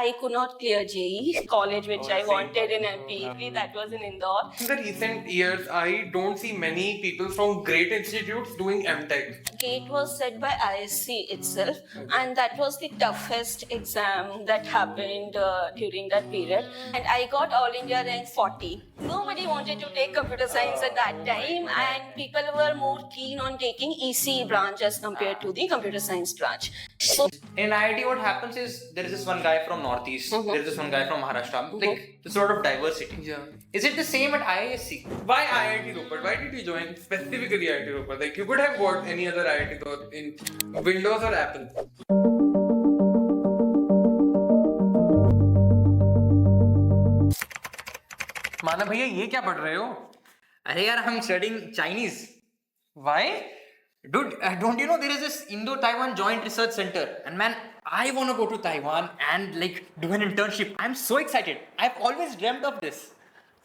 I could not clear JEE college, which I wanted in MPET. That was in Indore. In the recent years, I don't see many people from great institutes doing MTech. GATE was set by ISC itself, and that was the toughest exam that happened during that period. And I got All India rank 40. Nobody wanted to take computer science at that time, and people were more keen on taking ECE branch as compared to the computer science branch. So in IIT, what happens is there is this one guy from Northeast, there is this one guy from Maharashtra, like the sort of diversity. Yeah. Is it the same at IISc? Why IIT Ropar? Why did you join specifically IIT Ropar? Like you could have got any other IIT though in Windows or Apple. माना भैया ये क्या पढ़ रहे हो? अरे यार, I'm studying Chinese. Why? Dude, don't you know there is this Indo-Taiwan Joint Research Center? And man, I want to go to Taiwan and like do an internship. I'm so excited. I've always dreamt of this.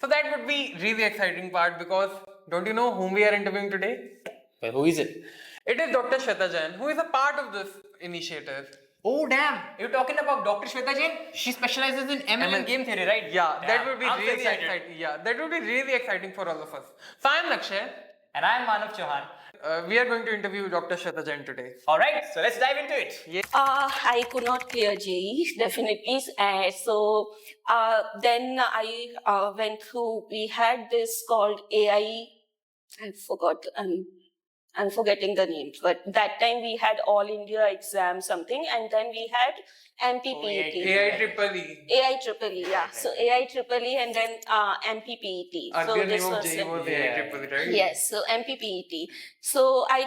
So that would be really exciting part because don't you know whom we are interviewing today? But who is it? It is Dr. Shweta Jain, who is a part of this initiative. Oh damn! You're talking about Dr. Shweta Jain? She specializes in ML and game theory, right? Yeah, that would be I'm so really excited. exciting. Yeah, that would be really exciting for all of us. So I am Lakshay. And I'm Manav Chauhan. We are going to interview Dr. Shweta Jain today. Alright, so let's dive into it. I could not clear JEE, definitely. Then I went through, we had this called AI, I forgot, I'm forgetting the name, but that time we had All India exam something, and then we had MPPET. AIEEE. AIEEE, yeah. So AIEEE and then MPPET. Earlier name of JEE was AIEEE, right? Yes, so MPPET. So I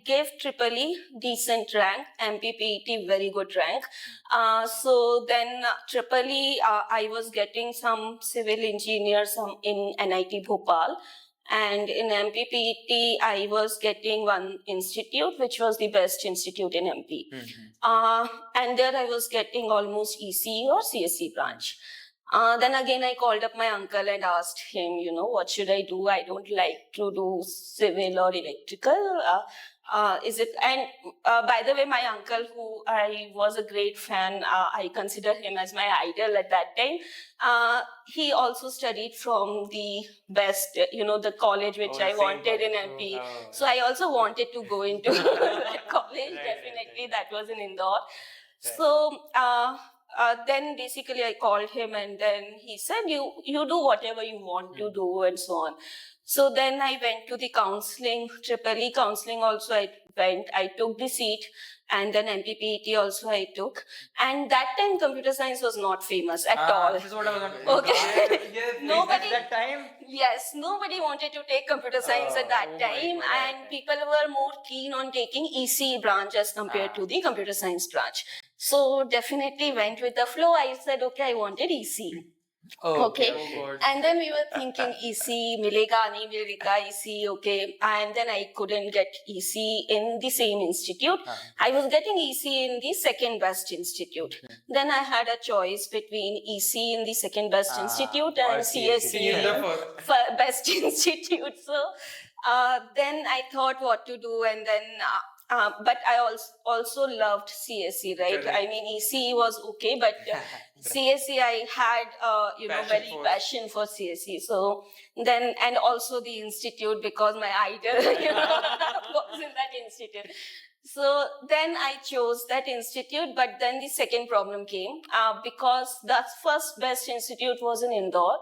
gave EEE decent rank, MPPET very good rank. So then EEE, I was getting some civil engineers in NIT Bhopal. And in MPPET, I was getting one institute, which was the best institute in MP. And there I was getting almost ECE or CSE branch. Then again, I called up my uncle and asked him, what should I do? I don't like to do civil or electrical. Is it? And by the way, my uncle, who I was a great fan, I consider him as my idol at that time. He also studied from the best, the college which I wanted in MP. So I also wanted to go into that college. Definitely, that was in Indore. So then basically I called him, and then he said, you do whatever you want to do and so on. So then I went to the counseling, EEE counseling also I took the seat, and then MPPET also I took. And that time computer science was not famous at all. This is what I was going to Okay. Yes, Nobody, At that time? yes, nobody wanted to take computer science at that time, and people were more keen on taking ECE branch as compared to the computer science branch. So definitely went with the flow. I said, okay, I wanted ECE. Okay. Oh God. And then we were thinking ECE, milega, nahi milega, ECE, okay. And then I couldn't get ECE in the same institute. I was getting ECE in the second best institute. Then I had a choice between ECE in the second best institute and CSE In the first. best institute. So then I thought what to do, and then but I also loved CSE, right? Correct. I mean, ECE was okay, but CSE I had passion for CSE. So then, and also the institute, because my idol was in that institute. So then I chose that institute, but then the second problem came because the first best institute was in Indore,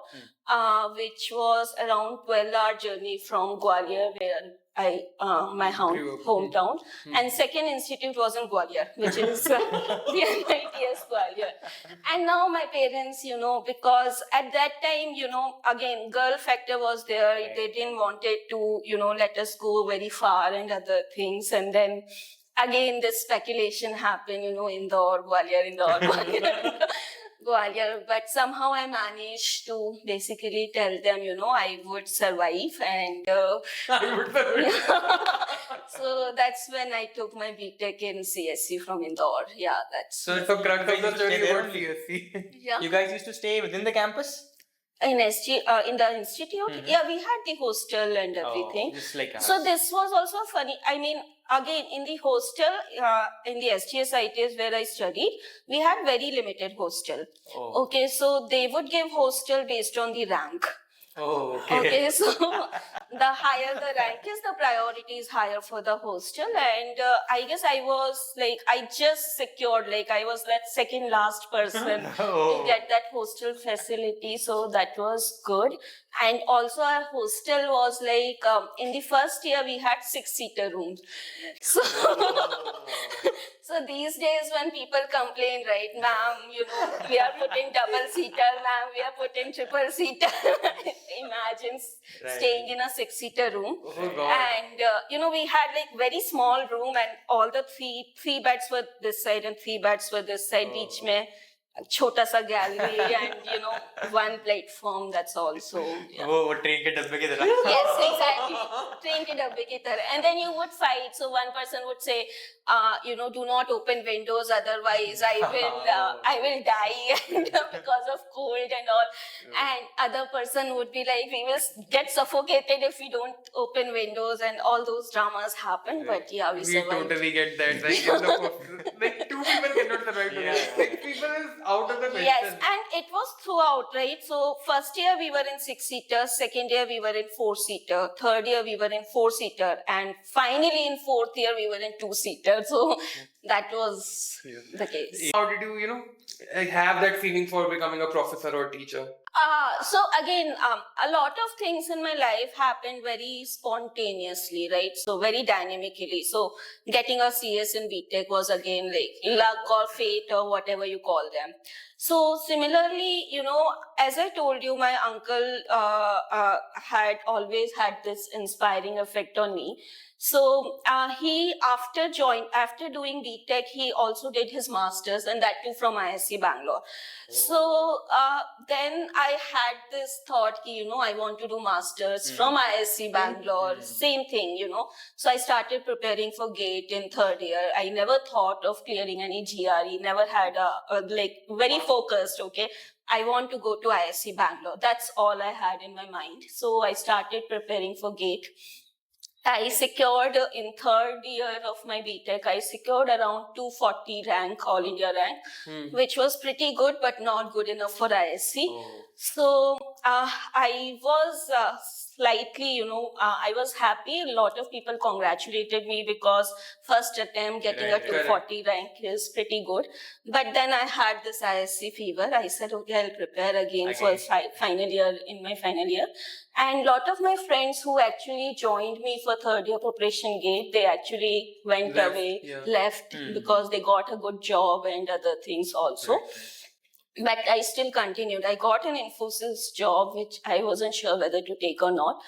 which was around 12-hour journey from Gwalior, where my hometown. And second institute was in Gwalior, which is the NITS Gwalior. And now my parents, because at that time, again, girl factor was there. They didn't want it to, let us go very far and other things. And then again, this speculation happened, Indore, Gwalior, Gwalior. But somehow I managed to basically tell them, I would survive. And so that's when I took my BTech in CSE from Indore. Yeah, that's... So crux of the story Stay there about only. CSE. Yeah. You guys used to stay within the campus? in in the institute, yeah, we had the hostel and everything. Just like us. So this was also funny. I mean, again, in the hostel, in the SGSITs where I studied, we had very limited hostel. Oh. Okay, so they would give hostel based on the rank. Oh, okay. Okay, so the higher the rank is, the priority is higher for the hostel. And I guess I was like, I just secured, like I was that second last person Oh. to get that hostel facility. So that was good. And also our hostel was like, in the first year we had 6-seater rooms. So, so these days when people complain, right, ma'am, you know, we are putting double-seater, ma'am, we are putting triple-seater. Imagine staying in a 6-seater room. Oh, God. And, you know, we had like very small room and all the three beds were this side and 3 beds were this side. Beech mein chota sa gallery and, you know, 1 platform, that's also. Yeah. Oh, train ke dabbe ki tarah. Yes, exactly. Train ke dabbe ki tarah. And then you would fight. So one person would say, you know, do not open windows, otherwise I will die and because of cold and all. And other person would be like, we will get suffocated if we don't open windows, and all those dramas happen. But yeah, we We survived. totally get that. Like, in the hostel, like 2 people cannot survive together. 6 people is out of the question. Yes, and it was throughout, right? So first year we were in 6-seater, second year we were in 4-seater, third year we were in 4-seater, and finally in 4th year we were in 2-seater. So that was the case. How did you, you know, like, have that feeling for becoming a professor or teacher? So again, a lot of things in my life happened very spontaneously, right? So very dynamically. So getting a CS in BTech was again like luck or fate or whatever you call them. So similarly, you know, as I told you, my uncle had always had this inspiring effect on me. So he, after doing BTech, he also did his masters, and that too from ISC Bangalore. So then I had this thought, you know, I want to do masters from ISC Bangalore, same thing, you know. So I started preparing for GATE in 3rd year. I never thought of clearing any GRE, never had like very focused, okay. I want to go to ISC Bangalore. That's all I had in my mind. So I started preparing for GATE. I secured in 3rd year of my BTech, I secured around 240 rank, All India rank, which was pretty good, but not good enough for ISC. So I was slightly, you know, I was happy. A lot of people congratulated me because first attempt getting a 240 rank is pretty good. But then I had this ISC fever. I said, okay, I'll prepare again for final year, in my final year. And a lot of my friends who actually joined me for 3rd year preparation GATE, they actually went away, left because they got a good job and other things also. But I still continued. I got an Infosys job, which I wasn't sure whether to take or not.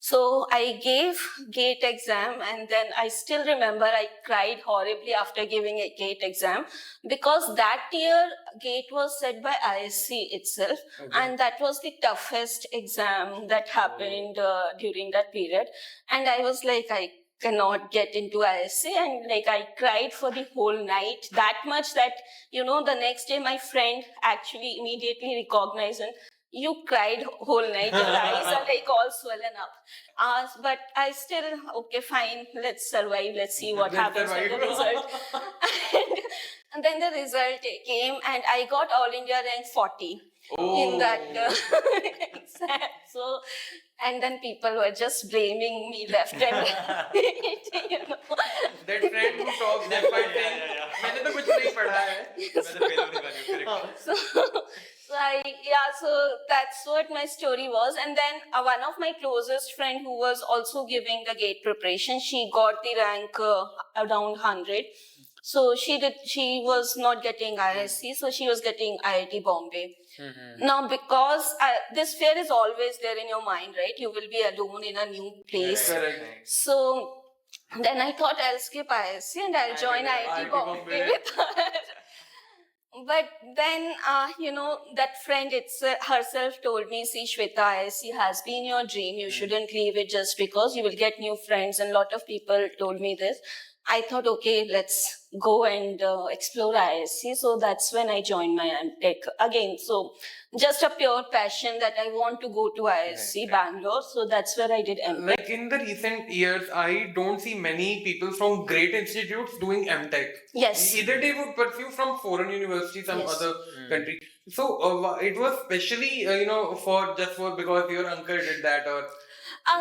So I gave GATE exam, and then I still remember I cried horribly after giving a GATE exam because that year GATE was set by ISC itself, and that was the toughest exam that happened during that period. And I was like, I cannot get into ISC, and like I cried for the whole night, that much that, you know, the next day my friend actually immediately recognized, and you cried whole night, your eyes are like all swollen up. But I still, okay, fine, let's survive, let's see what happens with the result. And then the result came, and I got All India rank 40 in that exam. So, and then people were just blaming me left and right, you know. That friend who talks that might think, मैंने तो कुछ नहीं पढ़ा है. So that's what my story was. And then one of my closest friend who was also giving the GATE preparation, she got the rank around 100. So she was not getting ISC, so she was getting IIT Bombay. Now, because this fear is always there in your mind, right? You will be alone in a new place. Correct. So then I thought I'll skip ISC and I'll join IIT Bombay with her. But then, you know, that friend herself told me, see, Shweta, ISC has been your dream. You shouldn't leave it just because you will get new friends. And a lot of people told me this. I thought, okay, let's go and explore ISC. So that's when I joined my MTech again. So just a pure passion that I want to go to ISC Bangalore. So that's where I did MTech. Like in the recent years, I don't see many people from great institutes doing MTech. Yes. Either they would pursue from foreign university, some Yes. other country. So it was specially, for because your uncle did that, or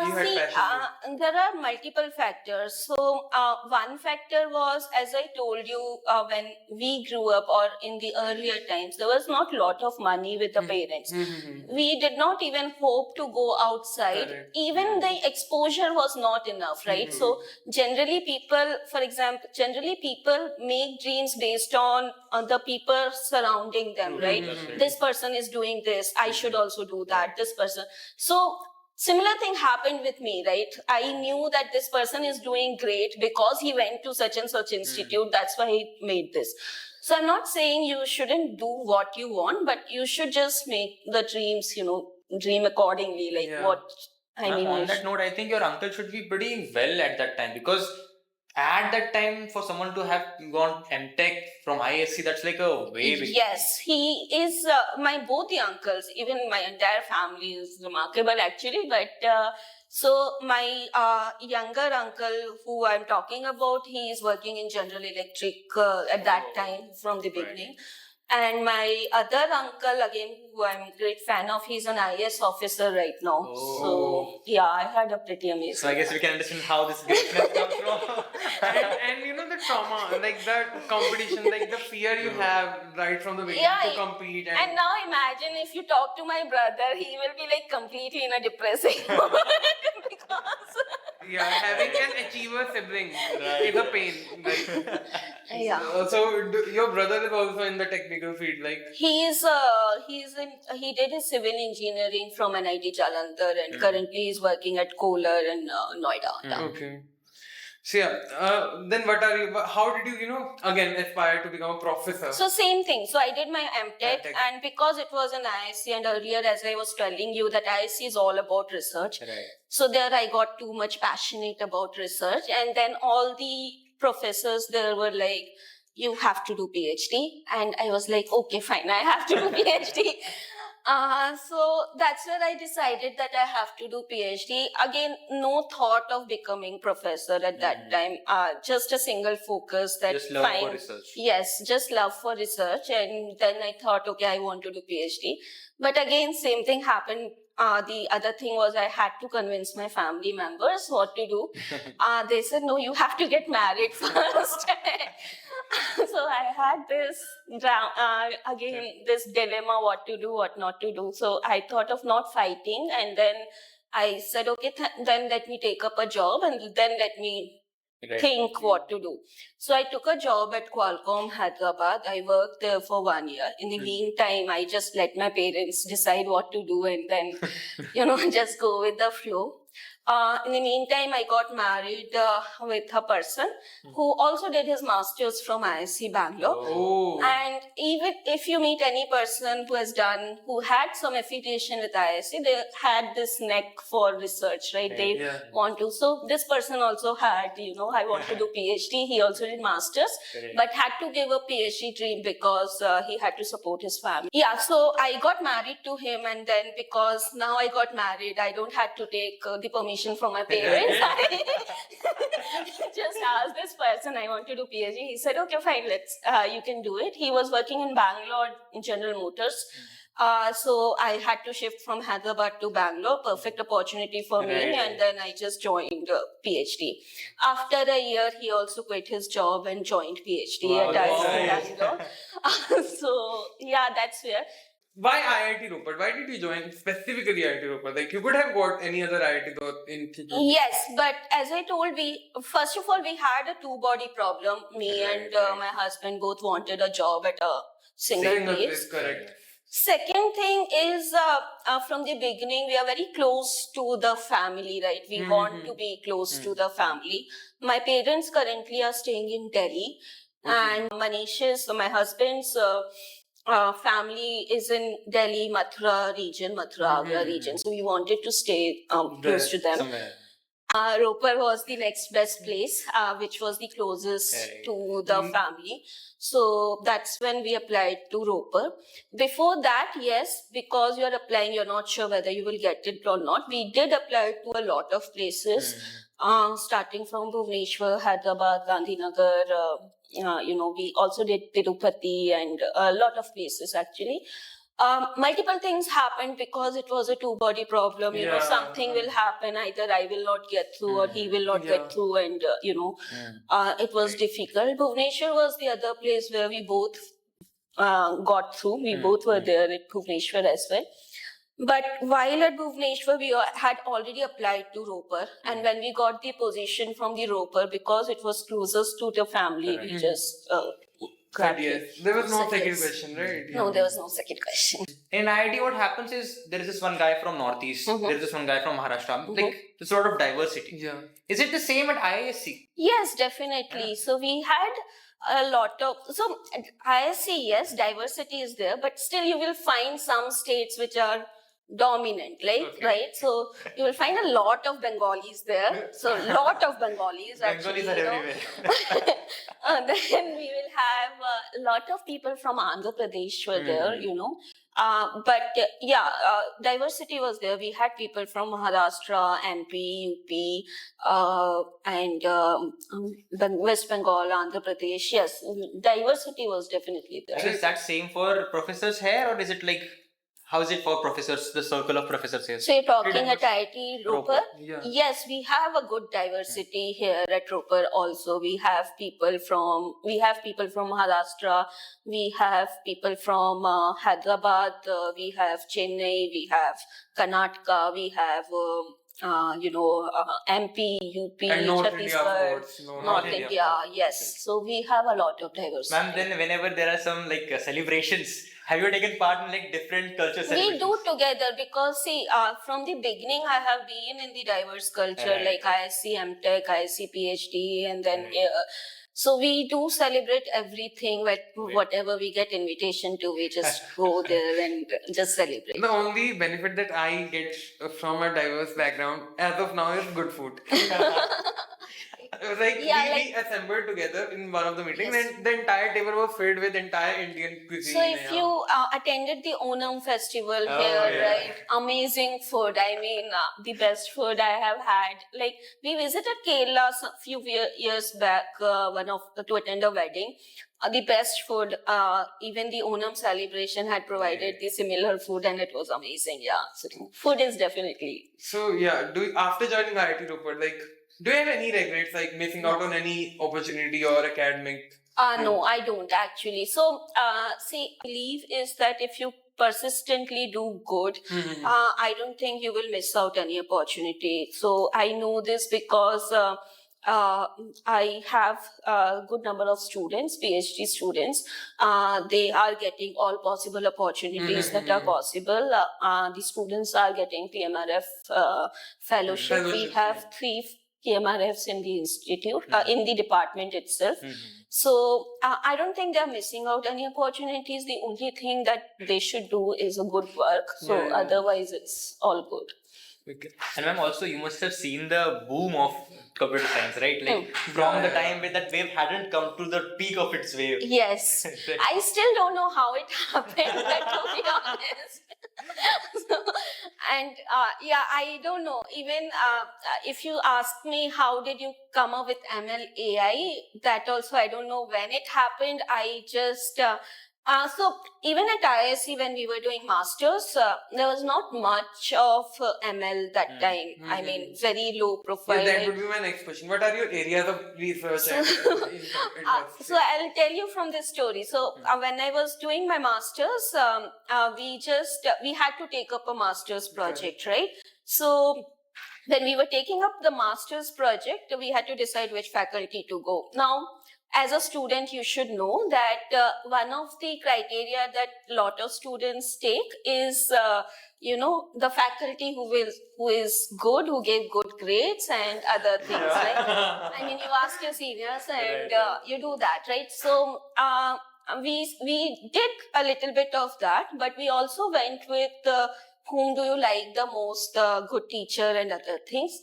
you had See, passion. there are multiple factors. So, one factor was, as I told you, when we grew up or in the earlier times, there was not a lot of money with the parents. We did not even hope to go outside. Correct. Even the exposure was not enough, right? So, generally people, for example, people make dreams based on the people surrounding them, right? This person is doing this, I should also do that, this person. So, similar thing happened with me, right? I knew that this person is doing great because he went to such and such institute. That's why he made this. So I'm not saying you shouldn't do what you want, but you should just make the dreams, dream accordingly, like Yeah. what I mean. On that note, I think your uncle should be pretty well at that time, because at that time, for someone to have gone MTech from ISC, that's like a way big. Yes, he is. My both the uncles, even my entire family is remarkable actually. But so my younger uncle, who I'm talking about, he is working in General Electric at that time from the beginning. And my other uncle, again, who I'm a great fan of, he's an IAS officer right now. So yeah, I had a pretty amazing. So I guess we can understand how this greatness comes from. and the trauma, like that competition, like the fear you have right from the beginning to compete. And now imagine if you talk to my brother, he will be like completely in a depressing moment because. Yeah, having an achiever sibling is a pain. Like, Yeah. Your brother is also in the technical field, like. He did his civil engineering from NIT Jalandhar and currently he's working at Kohler in Noida. Yeah. Okay. So then how did you, again aspire to become a professor? So same thing. So I did my MTech MTech. and because it was an ISC and earlier as I was telling you that ISC is all about research. Right. So there I got too much passionate about research and then all the professors there were like, you have to do PhD. And I was like, okay, fine, I have to do PhD. So that's where I decided that I have to do PhD. Again, no thought of becoming professor at that time. Just a single focus that Just love for research. Yes, just love for research. And then I thought, okay, I want to do PhD. But again, same thing happened. The other thing was I had to convince my family members what to do. They said, no, you have to get married first. So I had this, this dilemma, what to do, what not to do. So I thought of not fighting. And then I said, okay, then let me take up a job and then let me think what to do. So I took a job at Qualcomm Hyderabad. I worked there for 1 year. In the meantime, I just let my parents decide what to do and then, just go with the flow. In the meantime, I got married with a person who also did his master's from ISC Bangalore. Oh. And even if you meet any person who had some affiliation with ISC, they had this neck for research, right? They want to. So this person also had, I want to do PhD. He also did master's, but had to give a PhD dream because he had to support his family. Yeah, so I got married to him, and then because now I got married, I don't have to take the permission from my parents. I just asked this person, I want to do PhD. He said, okay, fine, you can do it. He was working in Bangalore in General Motors. So I had to shift from Hyderabad to Bangalore, perfect opportunity for me. And then I just joined PhD. After a year, he also quit his job and joined PhD at IIT Bangalore. So yeah, that's where. Why IIT Ropar? Why did you join specifically IIT Ropar? Like you could have got any other IIT though in Yes, but as I told, first of all, we had a two-body problem. Me and my husband both wanted a job at a single place. Correct. Second thing is, from the beginning, we are very close to the family, right? We want to be close to the family. My parents currently are staying in Delhi, and Manish's, so my husband's family is in Delhi, Mathura region, Mathura Agra region. So we wanted to stay close to them. Somewhere. Roper was the next best place, which was the closest Right. to the family. So that's when we applied to Roper. Before that, yes, because you're applying, you're not sure whether you will get it or not. We did apply to a lot of places, starting from Bhubaneswar, Hyderabad, Gandhinagar. We also did Tirupati and a lot of places actually. Multiple things happened because it was a two-body problem. Yeah. Something will happen. Either I will not get through or he will not Yeah. get through, and it was difficult. Bhubaneswar was the other place where we both got through. We both were there at Bhubaneswar as well. But while at Bhubaneswar, we had already applied to Roper, and when we got the position from the Roper, because it was closest to the family, we just But grabbed yes, it. there was no Said second yes. question, right? No, there was no second question. In IIT, what happens is there is this one guy from Northeast, there is this one guy from Maharashtra. Like, there's a lot of diversity. Yeah. Is it the same at IISc? Yes, definitely. So we had a lot of, so at ISC, yes, diversity is there, but still you will find some states which are dominant, right? So you will find a lot of Bengalis there. So a lot of Bengalis actually. Bengalis are everywhere. Then we will have a lot of people from Andhra Pradesh were there, diversity was there. We had people from Maharashtra, MP, UP, and West Bengal, Andhra Pradesh. Yes, diversity was definitely there. So is that same for professors here, or is it like, how is it for professors, the circle of professors here? So you're talking at IIT Roper? Yeah. Yes, we have a good diversity here at Roper also. We have people from Maharashtra, we have people from Hyderabad, we have Chennai, we have Karnataka, we have MP, UP, And North India, of Chhattisgarh, course. North India, yes. So we have a lot of diversity. Ma'am, then whenever there are some like celebrations, have you taken part in like different culture We celebrations? do together because see, from the beginning I have been in the diverse culture Right. like ISC MTech, ISC PhD, and then so we do celebrate everything. Whatever we get invitation to, we just go there and just celebrate. The only benefit that I get from a diverse background as of now is good food. It was like we assembled together in one of the meetings, Yes. and the entire table was filled with entire Indian cuisine. So if you attended the Onam festival Oh, here, yeah. right? Amazing food. I mean, the best food I have had. Like we visited Kerala a few years back, to attend a wedding. The best food, even the Onam celebration had provided the similar food, and it was amazing. Yeah, so food is definitely. So yeah, after joining IIT Roper, like, do you have any regrets, like missing out on any opportunity or academic? No, I don't actually. So, see, belief is that if you persistently do good, I don't think you will miss out any opportunity. So I know this because I have a good number of students, PhD students. They are getting all possible opportunities that are possible. The students are getting PMRF fellowship. We Fellowship, have 3 PMRFs in the institute, in the department itself. So I don't think they're missing out any opportunities. The only thing that they should do is a good work. So Yeah. otherwise, it's all good. Okay. And ma'am, also you must have seen the boom of computer science, right? Like from the time where that wave hadn't come to the peak of its wave. Yes, I still don't know how it happened, to be honest. And I don't know. Even if you ask me how did you come up with ML AI, that also I don't know when it happened. I just so even at ISC when we were doing masters, there was not much of ML that time. I mean, very low profile. Yeah, that would be my next question. What are your areas of research? So I'll tell you from this story. So when I was doing my masters, we had to take up a master's project, right? So when we were taking up the master's project, we had to decide which faculty to go. Now, as a student, you should know that one of the criteria that a lot of students take is, the faculty who is good, who gave good grades and other things, right? I mean, you ask your seniors and you do that, right? So we did a little bit of that, but we also went with whom do you like the most, good teacher and other things.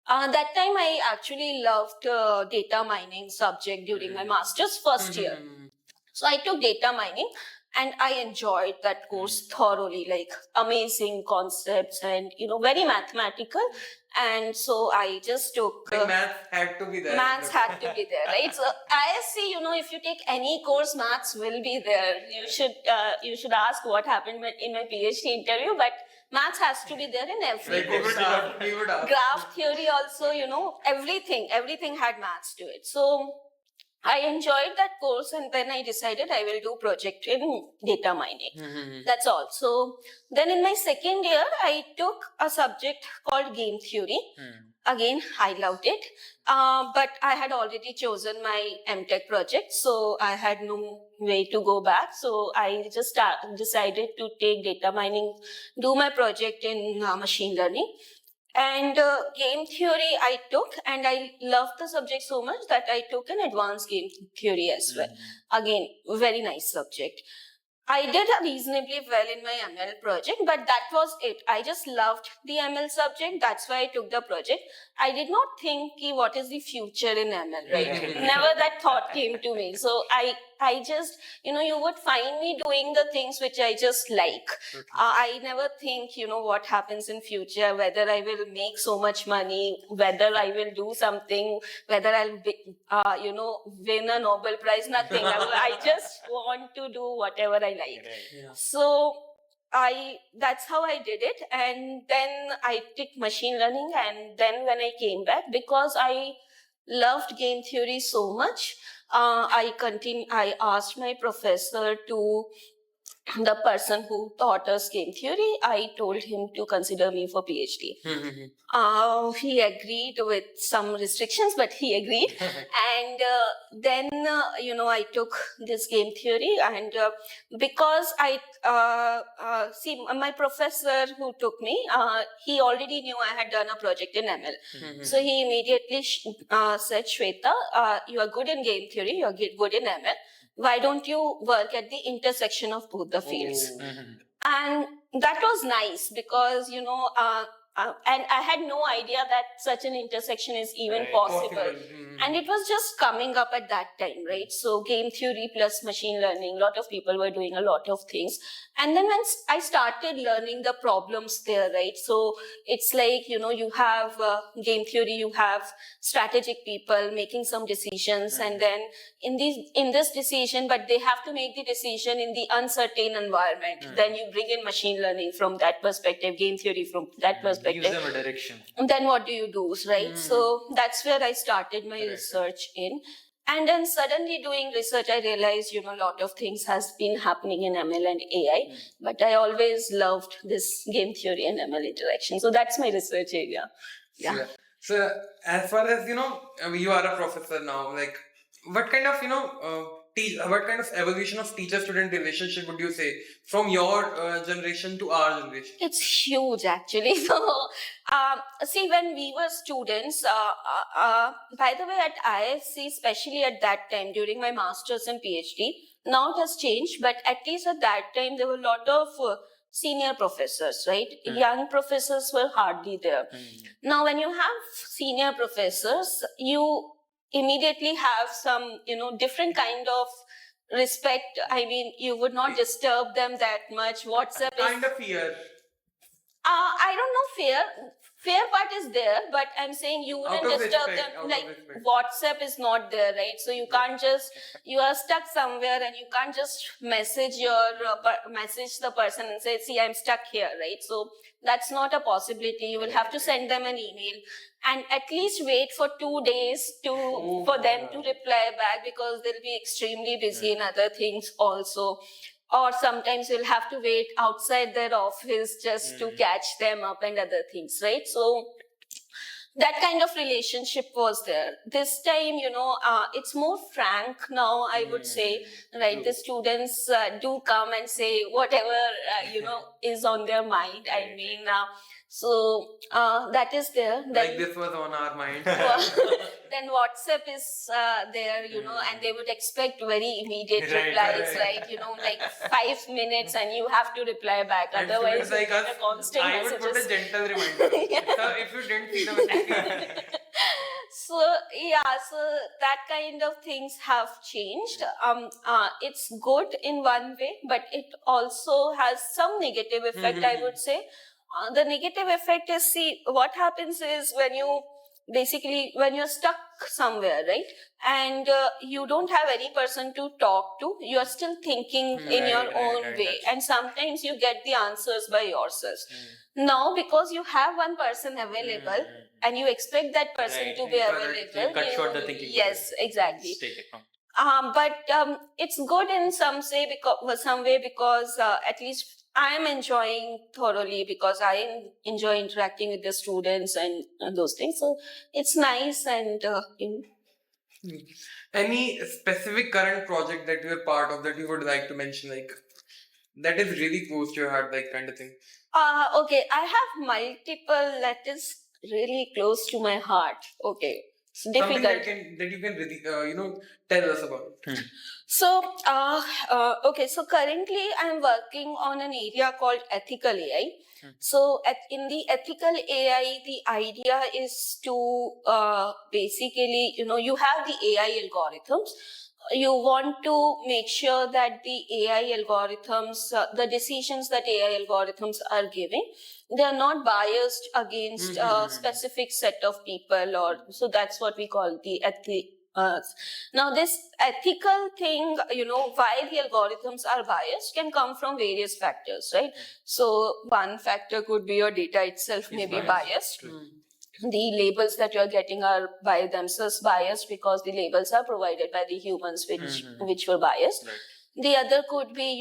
That time I actually loved data mining subject during my master's first year. So I took data mining and I enjoyed that course thoroughly, like amazing concepts and, very mathematical. And so I just took Maths had to be there. maths had to be there, right? So ISC, if you take any course, maths will be there. You should ask what happened in my PhD interview, but maths has to be there in every Like we course. would ask. Graph theory also, everything had maths to it. So I enjoyed that course and then I decided I will do project in data mining. That's all. So then in my second year, I took a subject called game theory. Again, I loved it. But I had already chosen my MTech project, so I had no way to go back. So I just decided to take data mining, do my project in machine learning. And game theory I took, and I loved the subject so much that I took an advanced game theory as well. Again, very nice subject. I did reasonably well in my ML project, but that was it. I just loved the ML subject. That's why I took the project. I did not think what is the future in ML, right? Never that thought came to me. So I just, you would find me doing the things which I just like. I never think, what happens in future, whether I will make so much money, whether I will do something, whether I'll, win a Nobel Prize, nothing. I just want to do whatever I like. So that's how I did it. And then I took machine learning. And then when I came back, because I loved game theory so much, I asked my professor the person who taught us game theory, I told him to consider me for PhD. He agreed with some restrictions, but he agreed. And then, I took this game theory, and because my professor who took me, he already knew I had done a project in ML. So he immediately said, Shweta, you are good in game theory, you are good in ML. Why don't you work at the intersection of both the fields? And that was nice because, and I had no idea that such an intersection is even possible. And it was just coming up at that time, right? So game theory plus machine learning, a lot of people were doing a lot of things. And then when I started learning the problems there, right? So it's like, you have game theory, you have strategic people making some decisions. And then in this decision, but they have to make the decision in the uncertain environment. Then you bring in machine learning from that perspective, game theory from that perspective. Gives them a direction. And then what do you do, right? So that's where I started my research in. And then suddenly doing research, I realized, a lot of things has been happening in ML and AI, but I always loved this game theory and ML interaction. So that's my research area. Yeah. So as far as, you are a professor now, like what kind of, what kind of evolution of teacher-student relationship would you say from your generation to our generation? It's huge, actually. So, see, when we were students, by the way, at IFC, especially at that time, during my master's and PhD, now it has changed, but at least at that time, there were a lot of senior professors, right? Young professors were hardly there. Now, when you have senior professors, you immediately have some, different kind of respect. I mean, you would not disturb them that much. WhatsApp Kind of fear. I don't know, fear part is there, but I'm saying you wouldn't disturb them. Like WhatsApp is not there, right? So you can't just, you are stuck somewhere and you can't just message the person and say, see, I'm stuck here, right? So that's not a possibility. You will have to send them an email and at least wait for 2 days for them to reply back, because they'll be extremely busy in other things also. Or sometimes you'll have to wait outside their office just to catch them up and other things, right? So that kind of relationship was there. This time, it's more frank now, I would say, right? The students do come and say whatever, is on their mind. I mean, So that is there. Like this was on our mind. Then WhatsApp is there, and they would expect very immediate Right, replies, right. like 5 minutes, and you have to reply back. And Otherwise, students like you get us, a constant I would put a messages. gentle reminder. Yeah. Sir, if you didn't see the message, So yeah, so that kind of things have changed. It's good in one way, but it also has some negative effect, I would say. The negative effect is, see, what happens is when you're stuck somewhere, right, and you don't have any person to talk to, you're still thinking in your own way, and sometimes you get the answers by yourself. Now, because you have one person available and you expect that person Right, to be correct. available, You cut short the thinking yes, exactly. Take it from. But it's good in some way because at least I am enjoying thoroughly, because I enjoy interacting with the students and those things. So it's nice, and any specific current project that you're part of that you would like to mention, like that is really close to your heart, like kind of thing? okay, I have multiple that is really close to my heart. Okay, it's Something difficult. that you can really, tell us about. So, okay, so currently I'm working on an area called ethical AI. So, in the ethical AI, the idea is to basically, you have the AI algorithms. You want to make sure that the AI algorithms, the decisions that AI algorithms are giving, they are not biased against a specific set of people, or so that's what we call the now, this ethical thing, why the algorithms are biased can come from various factors, right? So, one factor could be your data itself may be biased. The labels that you're getting are by themselves biased because the labels are provided by the humans which were biased. Right. The other could be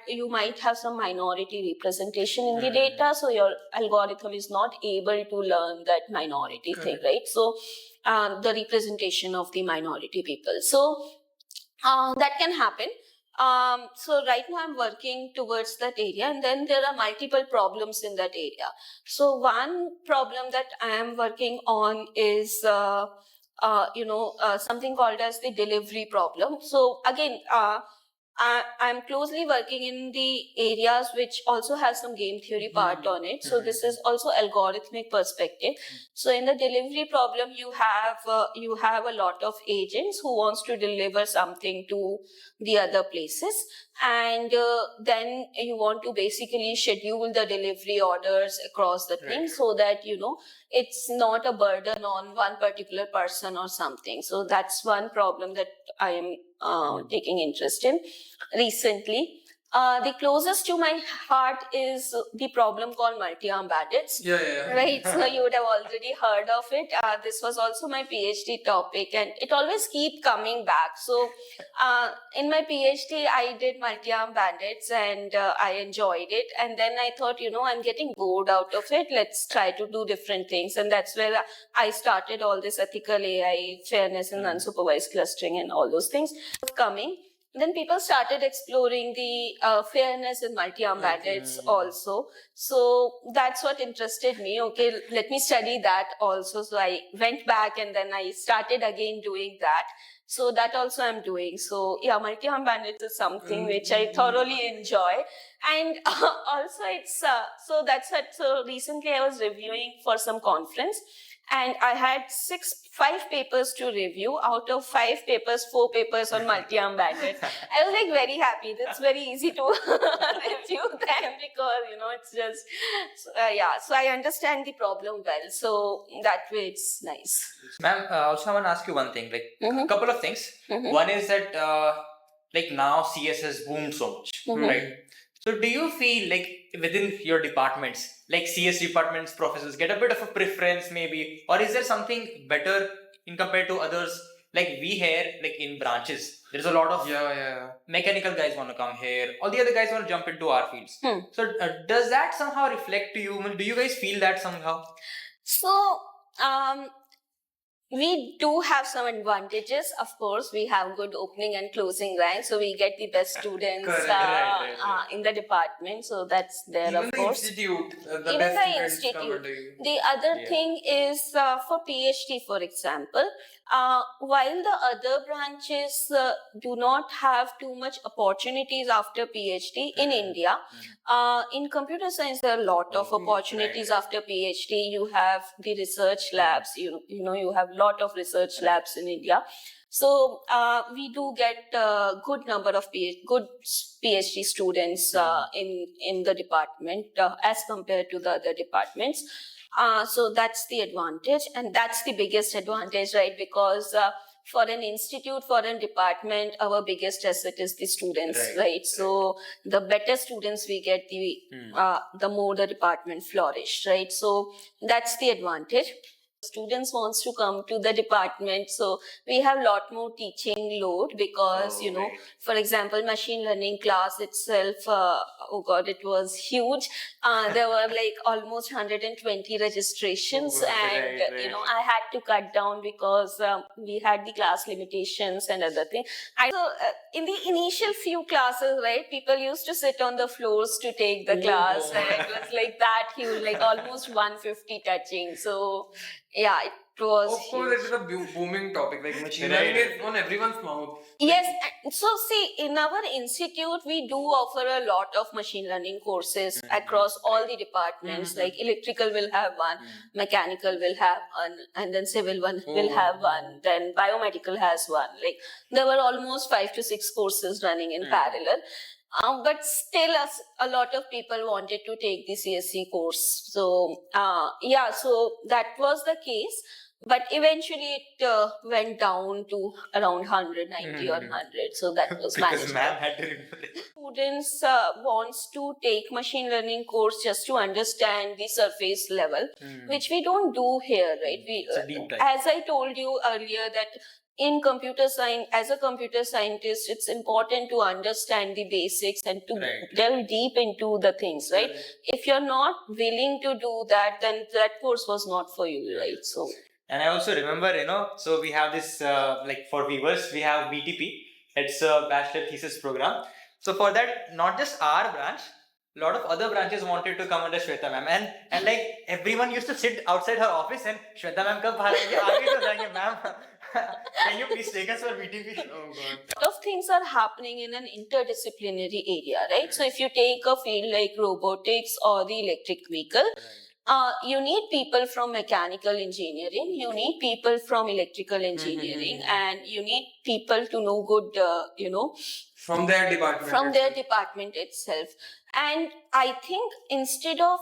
you might have some minority representation in the data, so your algorithm is not able to learn that minority thing, right? So the representation of the minority people. So that can happen. So right now I'm working towards that area, and then there are multiple problems in that area. So one problem that I am working on is something called as the delivery problem. So again, I'm closely working in the areas which also has some game theory part on it. So this is also algorithmic perspective. So in the delivery problem, you have a lot of agents who wants to deliver something to the other places, and then you want to basically schedule the delivery orders across the thing, so that it's not a burden on one particular person or something. So that's one problem that I am taking interest in recently. The closest to my heart is the problem called multi-arm bandits. Yeah. Right, so you would have already heard of it. This was also my PhD topic, and it always keep coming back. So in my PhD, I did multi-arm bandits, and I enjoyed it. And then I thought, I'm getting bored out of it. Let's try to do different things. And that's where I started all this ethical AI, fairness and unsupervised clustering and all those things coming. Then people started exploring the fairness in multi-arm bandits also. So that's what interested me. Okay, let me study that also. So I went back and then I started again doing that. So that also I'm doing. So yeah, multi-arm bandits is something which I thoroughly enjoy. And also it's, so that's what, so recently I was reviewing for some conference. And I had 5 papers to review. Out of 5 papers, 4 papers on multi-arm bandits. I was like very happy. That's very easy to review them because, it's just, so I understand the problem well. So that way it's nice. Ma'am, also I want to ask you one thing, like a couple of things. One is that like now CS has boomed so much, right? So do you feel like within your departments, like CS departments, professors get a bit of a preference maybe, or is there something better in compared to others? Like we here, like in branches, there's a lot of mechanical guys want to come here, all the other guys want to jump into our fields. So does that somehow reflect to you? I mean, do you guys feel that somehow? So we do have some advantages. Of course, we have good opening and closing rank, so we get the best students Correct. Right. in the department. So that's there, Even of the course. institute, the Even best the students come institute. under you. The other Yeah. thing is for PhD, for example, while the other branches do not have too much opportunities after PhD in India, in computer science there are a lot of opportunities after PhD. You have the research labs. You have a lot of research labs in India. So we do get a good number of good PhD students in the department as compared to the other departments. So that's the advantage, and that's the biggest advantage, right? Because for an institute, for a department, our biggest asset is the students, right? So the better students we get, the more the department flourish, right? So that's the advantage. Students wants to come to the department, so we have a lot more teaching load because for example, machine learning class itself, oh god, it was huge. There were like almost 120 registrations, and I had to cut down because we had the class limitations and other things. In the initial few classes, right, people used to sit on the floors to take the class, and it was like that huge, like almost 150 touching. So yeah, it was Of course, huge. it is a booming topic. Like machine learning is on everyone's mouth. Yes, so see, in our institute, we do offer a lot of machine learning courses across all the departments. Like electrical will have one, mechanical will have one, and then civil one will have one, then biomedical has one. Like there were almost 5 to 6 courses running in parallel. But still, a lot of people wanted to take the CSC course. So, so that was the case. But eventually it went down to around 190 or 100. So that was Because manageable. ma'am had to remove it. Students wants to take machine learning course just to understand the surface level, which we don't do here, right? It's a deep dive. As I told you earlier that in computer science, as a computer scientist, it's important to understand the basics and to delve deep into the things, right? If you're not willing to do that, then that course was not for you, right? So. And I also remember, so we have this, like for viewers, we have BTP. It's a bachelor thesis program. So for that, not just our branch, a lot of other branches wanted to come under Shweta ma'am. And like everyone used to sit outside her office and Shweta ma'am kab bahar aayegi? Aage to jayenge, ma'am. Can you please take us for BTP? Oh god. A lot of things are happening in an interdisciplinary area, right? So if you take a field like robotics or the electric vehicle, you need people from mechanical engineering, you need people from electrical engineering, and you need people to know good, From their department. from their department itself. And I think instead of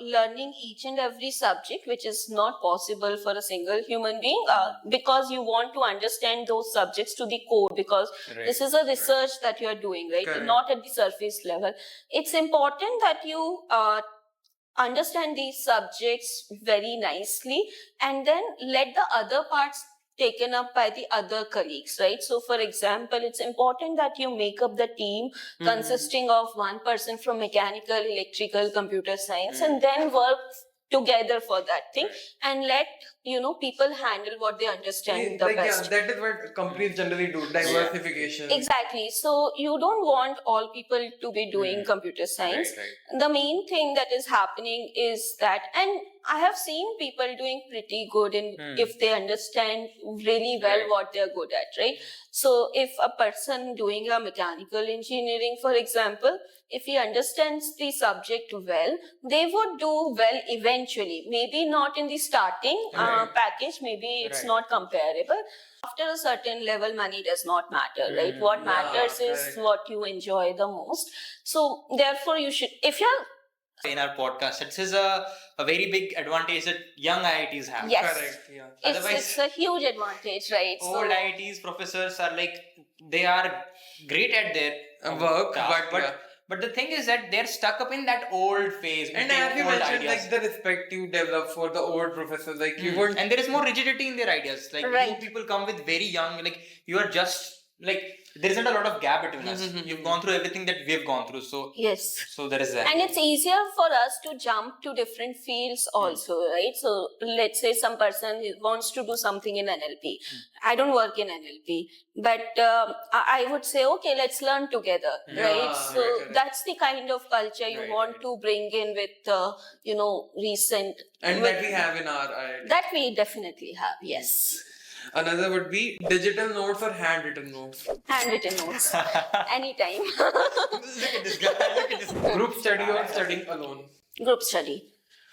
learning each and every subject, which is not possible for a single human being, because you want to understand those subjects to the core, because this is a research that you are doing, right? Correct. Not at the surface level. It's important that you understand these subjects very nicely and then let the other parts taken up by the other colleagues, right? So for example, it's important that you make up the team consisting of one person from mechanical, electrical, computer science, and then work together for that thing, and let people handle what they understand the best. That is what companies generally do, diversification. Exactly. So you don't want all people to be doing computer science. The main thing that is happening is that, and I have seen people doing pretty good in if they understand really well what they're good at, right? So if a person doing a mechanical engineering, for example, if he understands the subject well, they would do well eventually. Maybe not in the starting package, maybe it's not comparable. After a certain level, money does not matter, right? What matters is what you enjoy the most. So therefore, you should, if you're in our podcast, this is a very big advantage that young IITs have. Yes. Correct, yeah. It's a huge advantage, right? Old IITs professors are like, they are great at their Work, task, but but the thing is that they're stuck up in that old phase. and with their as you old mentioned, ideas. like the respect you develop for the old professors, like you won't. And there is more rigidity in their ideas. Like Right. you people come with very young, like you are just like there isn't a lot of gap between us. You've gone through everything that we've gone through, so Yes. there is that. And it's easier for us to jump to different fields also, right? So let's say some person wants to do something in NLP. I don't work in NLP, but I would say, okay, let's learn together, right? So right. that's the kind of culture you want to bring in with, recent. And that we have in our IIT. That we definitely have, yes. Another would be digital notes or handwritten notes. Handwritten notes, anytime. Look at this guy. Look at this. Group study or studying alone. Group study.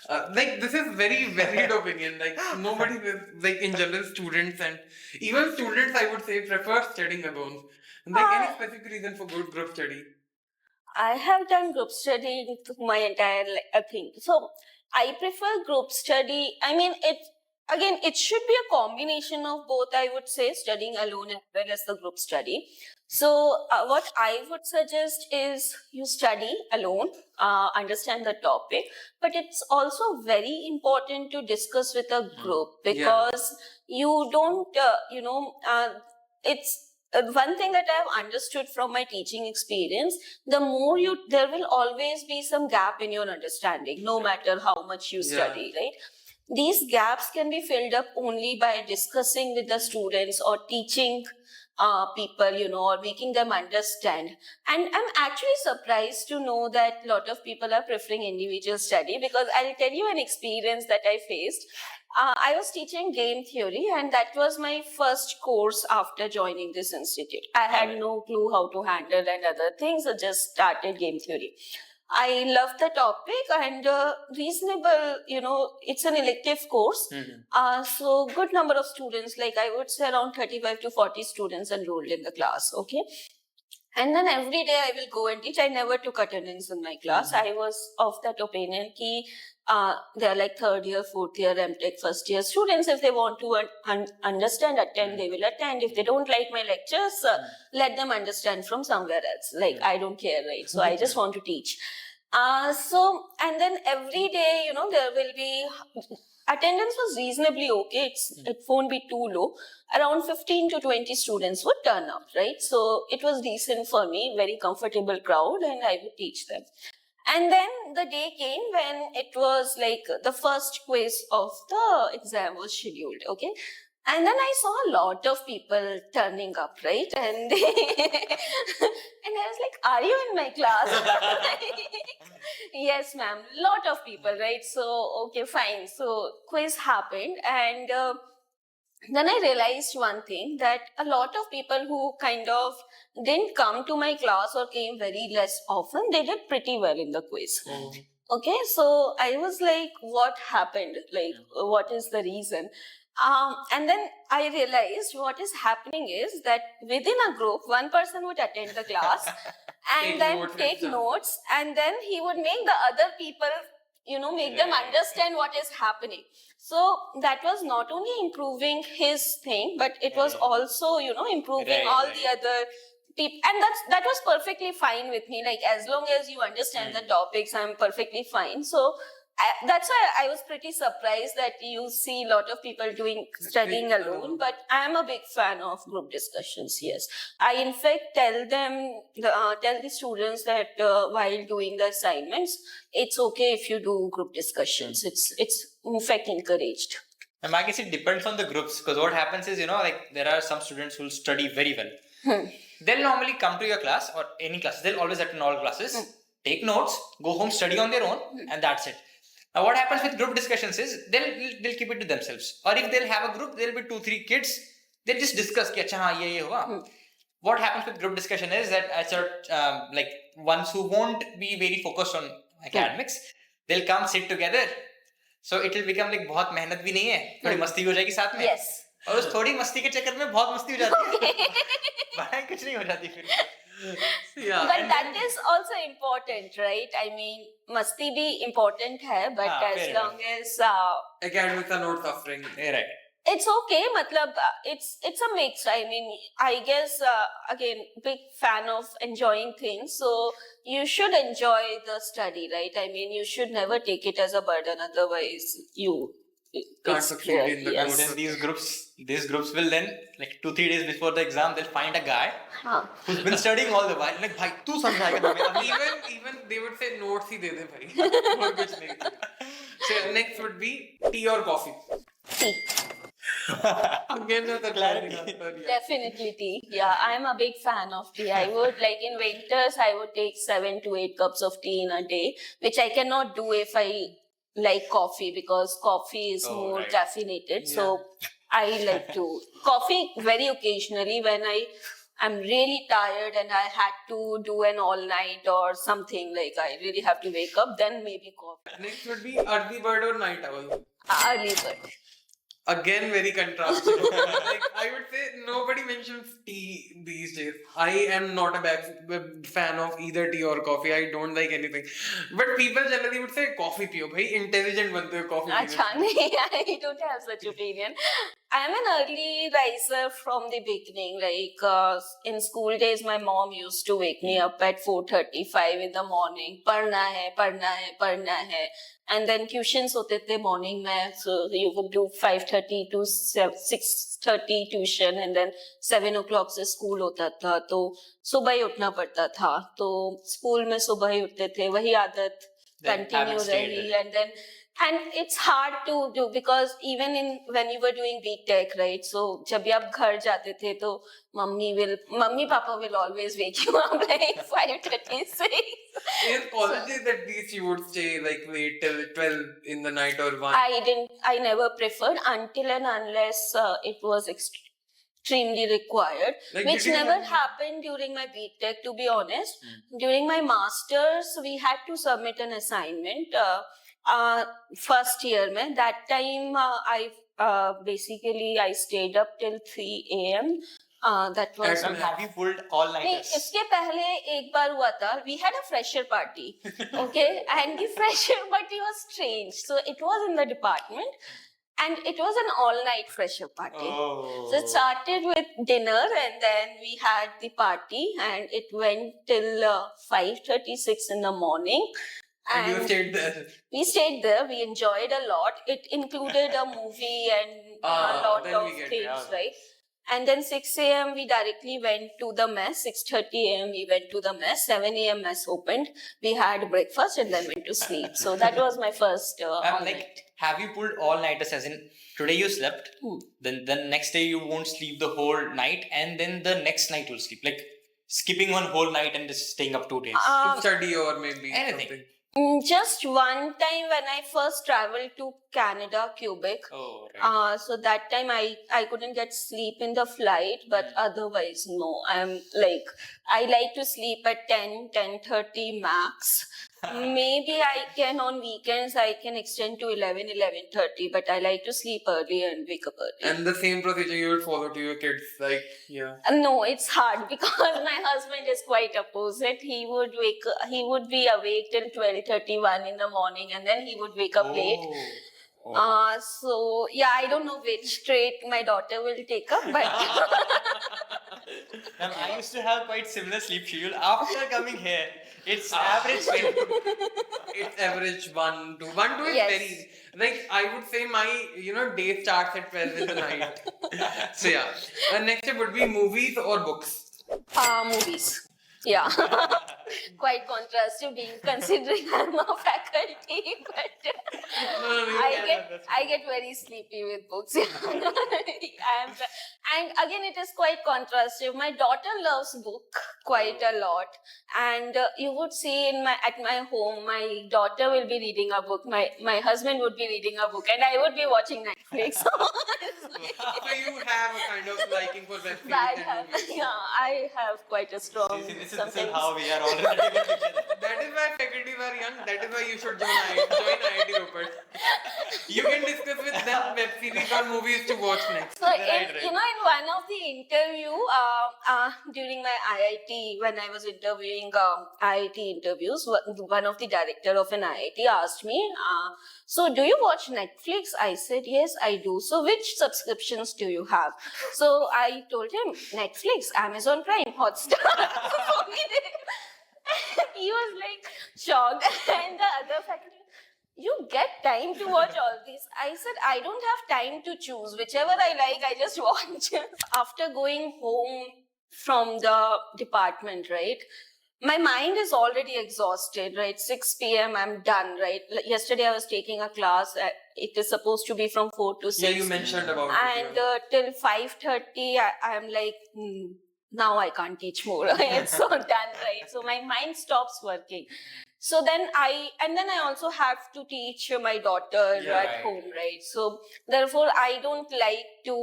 Like this is very varied opinion. Like nobody, like in general, students and even students, I would say, prefer studying alone. Like any specific reason for good group study? I have done group study through my entire thing. So I prefer group study. I mean, it should be a combination of both, I would say, studying alone as well as the group study. So what I would suggest is you study alone, understand the topic, but it's also very important to discuss with a group because you don't, it's one thing that I've understood from my teaching experience, there will always be some gap in your understanding, no matter how much you study, right? These gaps can be filled up only by discussing with the students or teaching people, or making them understand. And I'm actually surprised to know that a lot of people are preferring individual study, because I'll tell you an experience that I faced. I was teaching game theory, and that was my first course after joining this institute. I had no clue how to handle and other things, so just started game theory. I love the topic and reasonable, it's an elective course. So good number of students, like I would say around 35 to 40 students enrolled in the class, okay? And then every day I will go and teach. I never took attendance in my class. I was of that opinion ki they are like third year, fourth year, MTech, first year students. If they want to understand, attend, they will attend. If they don't like my lectures, let them understand from somewhere else. Like, I don't care, right? So I just want to teach. And then every day, there will be, attendance was reasonably okay. It won't be too low. Around 15 to 20 students would turn up, right? So it was decent for me, very comfortable crowd, and I would teach them. And then the day came when it was like the first quiz of the exam was scheduled, okay? And then I saw a lot of people turning up, right? And and I was like, are you in my class? Yes, ma'am. Lot of people, right? So, okay, fine. So quiz happened, and then I realized one thing, that a lot of people who kind of didn't come to my class or came very less often, they did pretty well in the quiz. Okay, so I was like, what happened? Like, what is the reason? And then I realized what is happening is that within a group, one person would attend the class and then take notes, and then he would make the other people, make them understand what is happening. So that was not only improving his thing, but it was also, improving all the other people. And that was perfectly fine with me. Like, as long as you understand the topics, I'm perfectly fine. So that's why I was pretty surprised that you see a lot of people studying alone, but I'm a big fan of group discussions, yes. I in fact tell the students that while doing the assignments, it's okay if you do group discussions. It's in fact encouraged. And I guess it depends on the groups, because what happens is, like there are some students who will study very well. They'll normally come to your class or any class. They'll always attend all classes, take notes, go home, study on their own, and that's it. Now, what happens with group discussions is they'll keep it to themselves. Or if they'll have a group, there'll be 2-3 kids. They'll just discuss. What happens with group discussion is that like ones who won't be very focused on academics, they'll come sit together. So it will become like बहुत मेहनत भी नहीं है, थोड़ी मस्ती हो जाएगी साथ में. Yes. और उस थोड़ी मस्ती के चक्कर में बहुत मस्ती हो जाती है. पढ़ाई कुछ नहीं हो जाती फिर. Yeah. But that is also important, right? I mean, masti bhi important hai, but as long as academics are not suffering. Right. It's okay. Matlab, it's a mix. I mean, I guess again, big fan of enjoying things. So you should enjoy the study, right? I mean, you should never take it as a burden. Otherwise, you Can't it's succeed clear, in the yes. And then these groups will then, like 2-3 days before the exam, they'll find a guy Huh. who's been studying all the while. Like, bhai, tu samjhayega na main Even they would say notes ही दे दे भाई और कुछ नहीं so next would be tea or coffee Tea. again the Clarity. answer, yeah. Definitely tea. Yeah, I'm a big fan of tea. I would like in winters, I would take 7 to 8 cups of tea in a day, which I cannot do if I like coffee because coffee is Oh, more right. caffeinated. So I like to coffee very occasionally when I'm really tired and I had to do an all night or something like I really have to wake up. Then maybe coffee. Next would be early bird or night owl. Early bird. Again, very contrasting. Like I would say, nobody mentions tea these days. I am not a fan of either tea or coffee. I don't like anything. But people generally would say coffee पियो भाई intelligent बनते हो coffee पीने से. Acha, nahi, I don't have such opinion. I'm an early riser from the beginning. Like in school days, my mom used to wake me up at 4:35 in the morning. पढ़ना है, पढ़ना है, पढ़ना है. And then tuitions होते थे morning में, so you would do 5:30 to 6:30 tuition, and then 7 o'clock से school होता था, तो सुबह ही उठना पड़ता था, तो school में सुबह ही उठते थे, वही आदत Then continue haven't stayed रही, and it's hard to do because even when you were doing BTech, right? So जब भी आप घर जाते थे तो mummy papa will always wake you up like 5:36. In colleges at least you would stay like late till 12 in the night or 1. I never preferred until and unless it was extremely required, Like, which did you never have- happened during my BTech, to be honest. During my masters, we had to submit an assignment. First year mein, that time I basically I stayed up till 3 a.m. That was At Have you pulled all नहीं, nighters? इसके पहले एक बार हुआ था. We had a fresher party, okay, and the fresher party was strange. So it was in the department, and it was an all-night fresher party. Oh. So it started with dinner, and then we had the party, and it went till 5:36 in the morning. And you stayed there. We stayed there. We enjoyed a lot. It included a movie and a lot then of we get it, things, yeah. right? And then 6 a.m. we directly went to the mess. 6:30 a.m. we went to the mess. 7 a.m. mess opened. We had breakfast and then went to sleep. So that was my first I'm all like, night. have you pulled all nighters? As in, today you slept, then the next day you won't sleep the whole night, and then the next night you'll sleep. Like skipping one whole night and just staying up 2 days. To study or maybe Anything. something. Just one time when I first traveled to Canada, Quebec. Oh, right. So that time I couldn't get sleep in the flight, but otherwise no. I like to sleep at 10:30 max. Maybe I can on weekends I can extend to 11:30, but I like to sleep early and wake up early. And the same procedure you would follow to your kids, like, yeah. No, it's hard because my husband is quite opposite. He would be awake till 12:31 in the morning, and then he would wake up late. Oh. So yeah, I don't know which trait my daughter will take up, but I used to have quite similar sleep schedule. After coming here, it's average. It's average 1 to 1 to is Yes. very like I would say my day starts at 12 in the night. So yeah. Next it would be movies or books. movies. Yeah, quite contrastive being considering I'm a faculty, but I get very sleepy with books. And again, it is quite contrastive. My daughter loves book quite a lot, and you would see at my home, my daughter will be reading a book, my husband would be reading a book, and I would be watching Netflix. So you have a kind of liking for web series I and have, movies. yeah, I have quite a strong This is something. how we are all related with each other. That is why faculties are young. That is why you should join IIT Rupert. You can discuss with them web series or movies to watch next. So Right. in one of the interview during my IIT, when I was interviewing IIT interviews, one of the director of an IIT asked me, so do you watch Netflix? I said, yes, I do. So which subscriptions do you have? So I told him, Netflix, Amazon Prime, Hotstar. He was like shocked. And the other faculty, you get time to watch all these. I said, I don't have time to choose. Whichever I like, I just watch. After going home from the department, right? My mind is already exhausted, right? 6 p.m. I'm done, right? Yesterday I was taking a class. It is supposed to be from 4 to 6. Yeah, you mentioned about And till 5:30, I'm like, now I can't teach more. It's so done, right? So my mind stops working. So then I also have to teach my daughter at home, right? So therefore, I don't like to,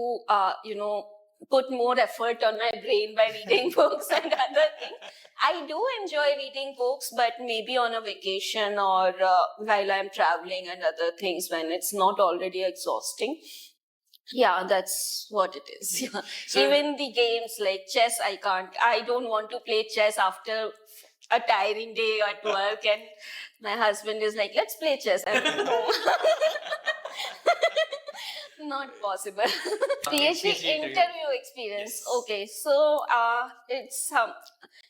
put more effort on my brain by reading books and other things. I do enjoy reading books, but maybe on a vacation or while I'm traveling and other things when it's not already exhausting. Yeah, that's what it is. Yeah. So- Even the games like chess, I don't want to play chess after a tiring day at work, and my husband is like, let's play chess. I'm like, no. Not possible. PhD interview experience. Yes. Okay, so it's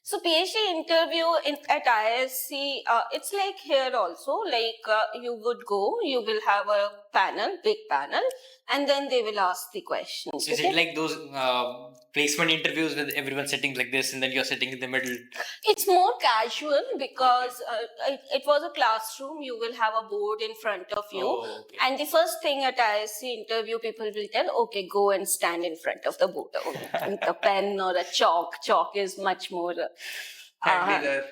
so PhD interview at ISC. It's like here also. Like you would go, you will have a panel, big panel, and then they will ask the questions. Is Okay? it like those placement interviews with everyone sitting like this and then you're sitting in the middle? It's more casual because it was a classroom. You will have a board in front of you. Oh, okay. And the first thing at ISC interview, people will tell, okay, go and stand in front of the board with a pen or a chalk. Chalk is much more handy there.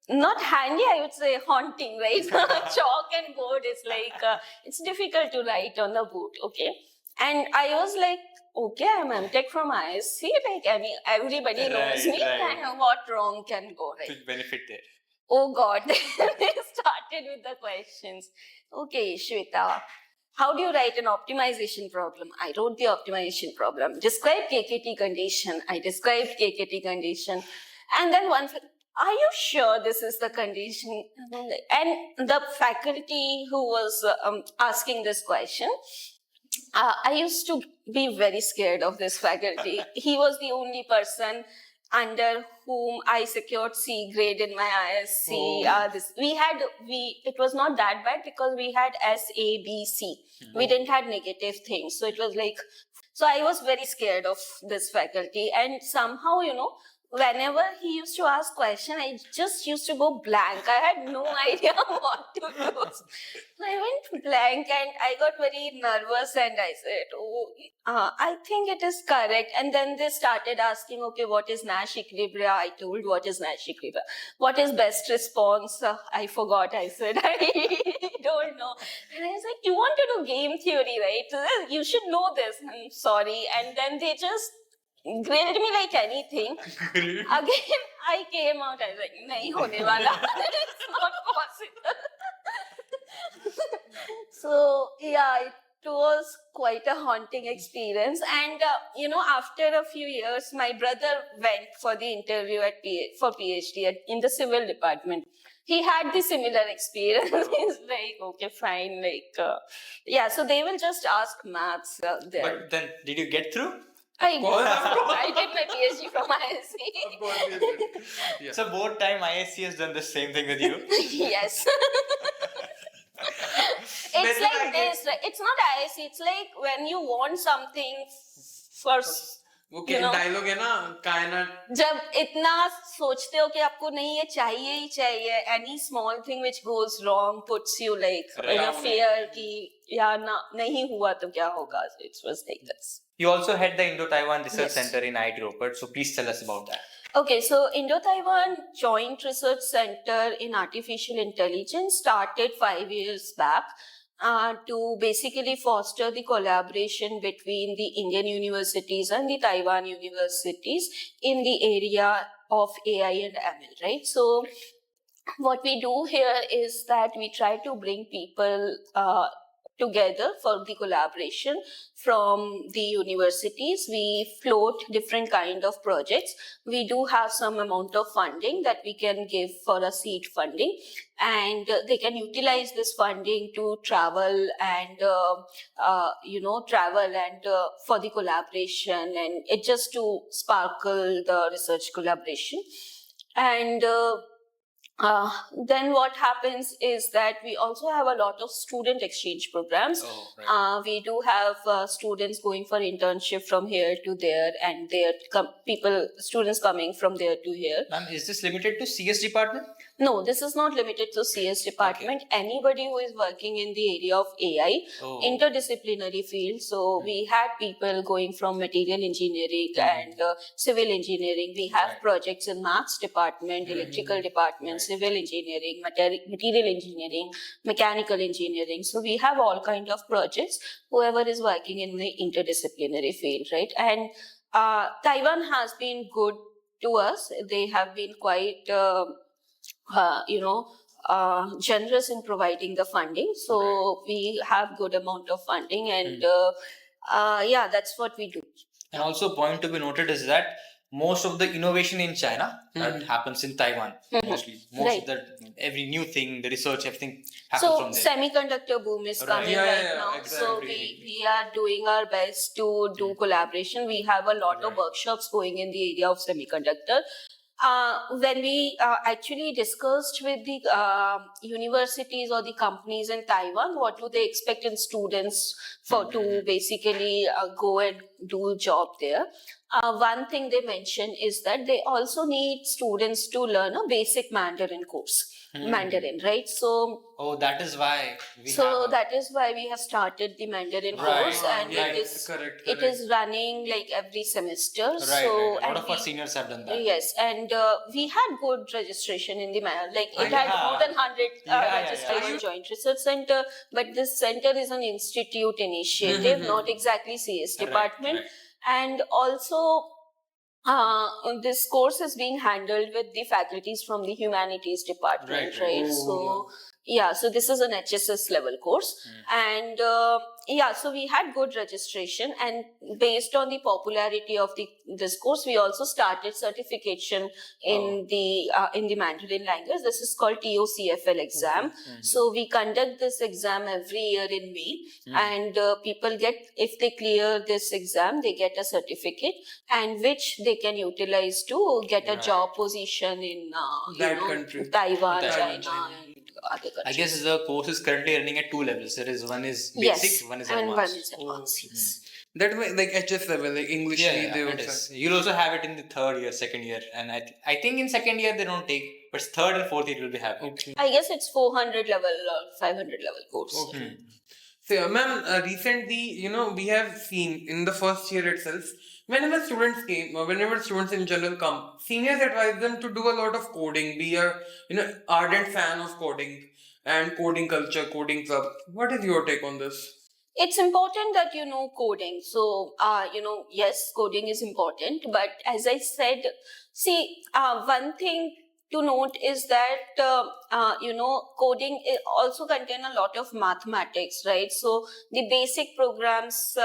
not handy, I would say haunting, right? Chalk and board is like, it's difficult to write on the board, okay? And I was like, okay, I'm MTech from ISC, like everybody knows me, Right. and what wrong can go, right? To benefit there. Oh God, they started with the questions. Okay, Shweta, how do you write an optimization problem? I wrote the optimization problem. Describe KKT condition. I described KKT condition. And then are you sure this is the condition? And the faculty who was asking this question, I used to be very scared of this faculty. He was the only person under whom I secured C grade in my ISC. It was not that bad because we had S, A, B, C. We didn't have negative things. So it was like, so I was very scared of this faculty. And somehow, whenever he used to ask question, I just used to go blank. I had no idea what to do. So I went blank and I got very nervous and I said, I think it is correct. And then they started asking, okay, what is Nash equilibria? I told what is Nash equilibria. What is best response? I forgot. I said, I don't know. And I was like, you want to do game theory, right? You should know this. I'm sorry. And then they just grilled me like anything. Again, I came out, I was like, nahi hone wala. It's not possible. So, yeah, it was quite a haunting experience. And, after a few years, my brother went for the interview for PhD in the civil department. He had the similar experience. He's like, okay, fine. So they will just ask maths there. But then, did you get through? I did my PhD from ISC. Of course you did. Yeah. So both time ISC has done the same thing with you. Yes. It's Maybe like I guess- this, right? It's not ISC. It's like when you want something for वो dialogue है ना कायनात जब इतना सोचते हो कि आपको नहीं ये चाहिए ही चाहिए, any small thing which goes wrong puts you like in a fear कि या ना नहीं हुआ तो क्या होगा. So it was like this. You also had the Indo-Taiwan Research Yes. Center in IIT Roper, so please tell us about that. Okay, so Indo-Taiwan Joint Research Center in Artificial Intelligence started 5 years back to basically foster the collaboration between the Indian universities and the Taiwan universities in the area of AI and ML, right? So what we do here is that we try to bring people together for the collaboration from the universities. We float different kind of projects. We do have some amount of funding that we can give for a seed funding, and they can utilize this funding to travel and for the collaboration, and it just to sparkle the research collaboration. And Then what happens is that we also have a lot of student exchange programs. Oh, right. We do have students going for internship from here to there, and students coming from there to here. Ma'am, is this limited to CS department? No, this is not limited to CS department. Anybody who is working in the area of AI, Oh. interdisciplinary field. So we had people going from material engineering and civil engineering. We have Right. projects in maths department, electrical department, civil engineering, material engineering, mechanical engineering. So we have all kind of projects. Whoever is working in the interdisciplinary field, right? And Taiwan has been good to us. They have been quite generous in providing the funding. So we have good amount of funding, and that's what we do. And also, point to be noted is that most of the innovation in China that happens in Taiwan. Mostly, most of the every new thing, the research, everything happens So from there. semiconductor boom is Right. coming Yeah, right yeah, now. So exactly. we are doing our best to do collaboration. We have a lot of Right. workshops going in the area of semiconductor. When we actually discussed with the universities or the companies in Taiwan, what do they expect in students to basically go and do a job there? One thing they mentioned is that they also need students to learn a basic Mandarin course. Mandarin, right? So Oh, that is why we that is why we have started the Mandarin Right. course, and Right. Correct. it is running like every semester. Right, So right. A lot and of our seniors have done that. yes, and we had good registration in the like it had Yeah. more than 100 Yeah. registration joint research center. But this center is an institute initiative, not exactly CS department, Right. and also. This course is being handled with the faculties from the humanities department, Right. right? Oh. So this is an HSS level course, and so we had good registration, and based on the popularity of this course, we also started certification in the Mandarin language. This is called TOCFL exam. So we conduct this exam every year in May, and people get, if they clear this exam, they get a certificate, and which they can utilize to get a job position in That country. Taiwan, Taiwan, China, and other countries. I guess the course is currently running at 2 levels. There is one is basic, Yes, one is and advanced. one is advanced. Yes. That way, like HS level, like English. Yeah, they it also- is. You'll also have it in the third year, second year, and I think in second year they don't take, but third and fourth year will be happening. Okay. I guess it's 400 level or 500 level course. Okay. So, ma'am, recently, we have seen in the first year itself, whenever students came, or whenever students in general come, seniors advise them to do a lot of coding, be a, ardent fan of coding and coding culture, coding club. What is your take on this? It's important that you know coding. So, yes, coding is important. But as I said, one thing to note is that, coding also contain a lot of mathematics, right? So the basic programs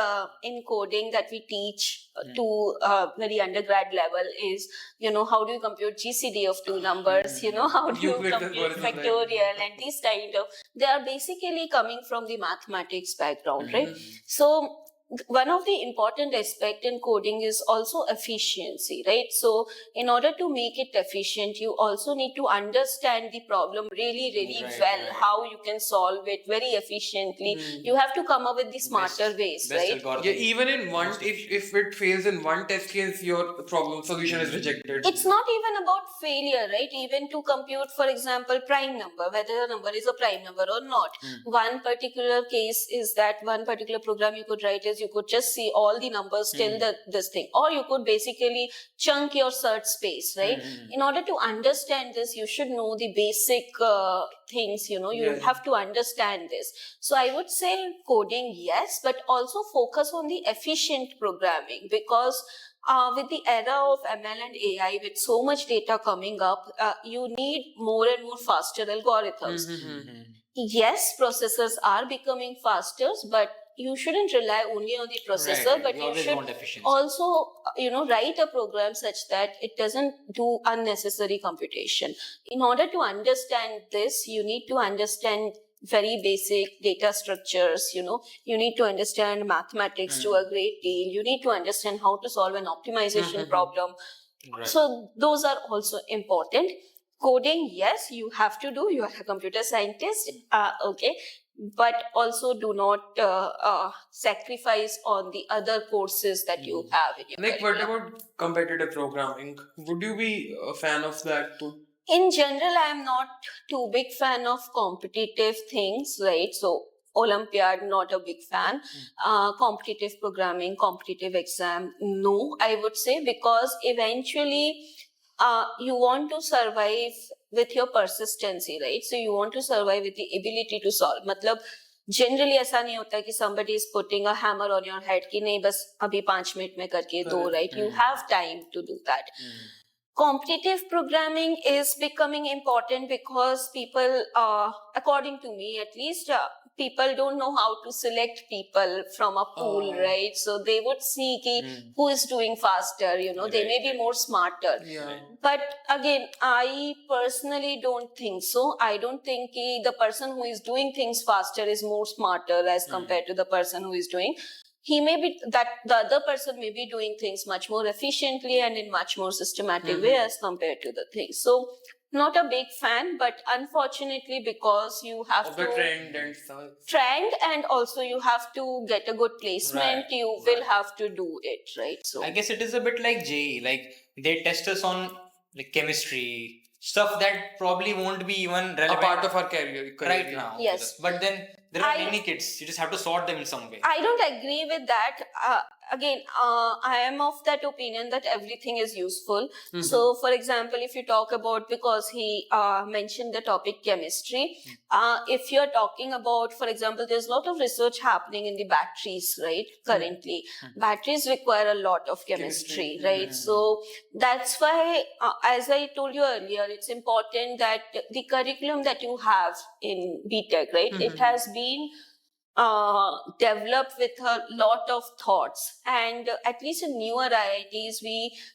in coding that we teach to very undergrad level is, how do you compute GCD of two numbers? How do you Euclid compute algorithm, right? factorial and these kind of, they are basically coming from the mathematics background, right? So one of the important aspect in coding is also efficiency, right? So in order to make it efficient, you also need to understand the problem really, really Right, well, right. how you can solve it very efficiently. You have to come up with the smarter ways, Best right? algorithm. Yeah, even in one, if it fails in one test case, your problem solution is rejected. It's not even about failure, right? Even to compute, for example, prime number, whether a number is a prime number or not. One particular case is that one particular program you could write is you could just see all the numbers till this thing, or you could basically chunk your search space, right? In order to understand this, you should know the basic things, you Yeah. have to understand this. So I would say coding, yes, but also focus on the efficient programming, because with the era of ML and AI, with so much data coming up, you need more and more faster algorithms. Yes, processors are becoming faster, but you shouldn't rely only on the processor, Right, but we you always should want efficiency. also, write a program such that it doesn't do unnecessary computation. In order to understand this, you need to understand very basic data structures, you need to understand mathematics to a great deal. You need to understand how to solve an optimization problem. Right. So those are also important. coding, yes, you have to do. You are a computer scientist, okay, but also do not sacrifice on the other courses that you have in your Like, what curriculum. about competitive programming? Would you be a fan of that too? In general, I am not too big fan of competitive things, right? So Olympiad, not a big fan. Competitive programming, competitive exam, no, I would say, because eventually you want to survive with your persistency, right? So you want to survive with the ability to solve. मतलब generally ऐसा नहीं होता कि somebody is putting a hammer on your head कि नहीं बस अभी 5 minute में करके दो, right? You have time to do that. Competitive programming is becoming important because people, according to me at least, people don't know how to select people from a pool, right? So they would see who is doing faster, they may be more smarter. Yeah. But again, I personally don't think so. I don't think the person who is doing things faster is more smarter as compared to the person who is doing. He may be that the other person may be doing things much more efficiently and in much more systematic way as compared to the things. So not a big fan, but unfortunately, because you have Of the to trend and stuff. trend and also you have to get a good placement, Right, you will have to do it, right? So I guess it is a bit like JEE. Like they test us on like chemistry stuff that probably won't be even A relevant part of our career. right now. Yes. But then there are I- many kids. You just have to sort them in some way. I don't agree with that. Again, I am of that opinion that everything is useful. So, for example, if you talk about, because he mentioned the topic chemistry, if you're talking about, for example, there's a lot of research happening in the batteries, right? Currently, batteries require a lot of chemistry, right? So that's why, as I told you earlier, it's important that the curriculum that you have in BTech, right? It has been developed with a lot of thoughts, and at least in newer IITs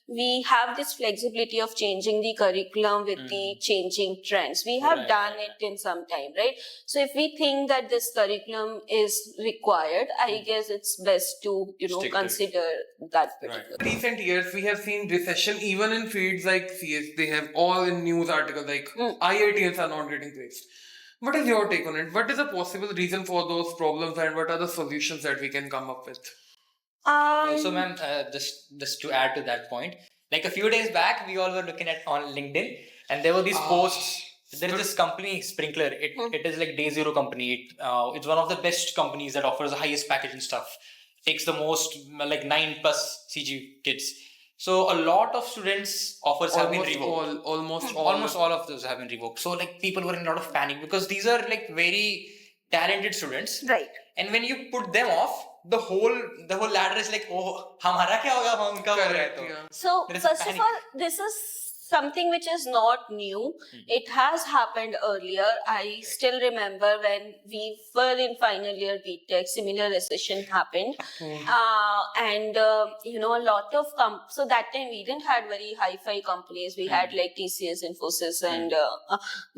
we have this flexibility of changing the curriculum with the changing trends. We have Right, done right, it in some time, right? So if we think that this curriculum is required, I guess it's best to Stick to it. consider that particular. Recent years, we have seen recession even in fields like CS. They have all in news articles like IITs are not getting placed. What is your take on it? What is a possible reason for those problems, and what are the solutions that we can come up with? Also, ma'am, just to add to that point, like a few days back, we all were looking at on LinkedIn, and there were these posts. There is this company, Sprinkler. It is like day zero company. It's one of the best companies that offers the highest package and stuff. Takes the most like 9+ CG kids. So a lot of students offers have been revoked. Almost all. Almost all of those have been revoked. So like people were in a lot of panic because these are like very talented students. Right. And when you put them off, the whole ladder is like, oh, हमारा क्या होगा हम उनका हो रहा है Correct, तो. yeah. So, There is a first of panic. all, this is something which is not new. It has happened earlier. I still remember when we were in final year BTech, similar recession happened. And, a lot of, so that time we didn't have very hi-fi companies. We had like TCS, Infosys, and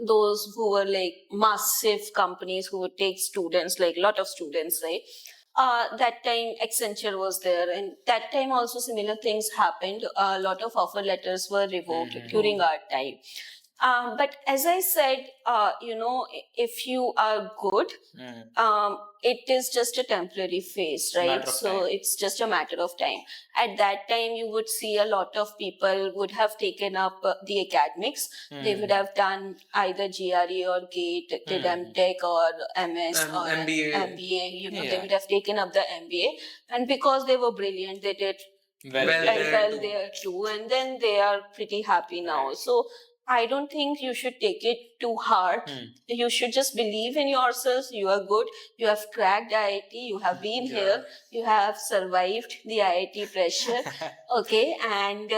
those who were like massive companies who would take students, like a lot of students, right? That time Accenture was there, and that time also similar things happened. A lot of offer letters were revoked during our time. But as I said, if you are good, it is just a temporary phase, right? Matter of So time. it's just a matter of time. At that time, you would see a lot of people would have taken up the academics. They would have done either GRE or GATE, did MTech or MS or MBA. MBA. They Yeah. would have taken up the MBA, and because they were brilliant, they did Well, Well, very there well too. there too, and then they are pretty happy now. So I don't think you should take it too hard. You should just believe in yourself. You are good. You have cracked IIT. You have been here. You have survived the IIT pressure. Okay, and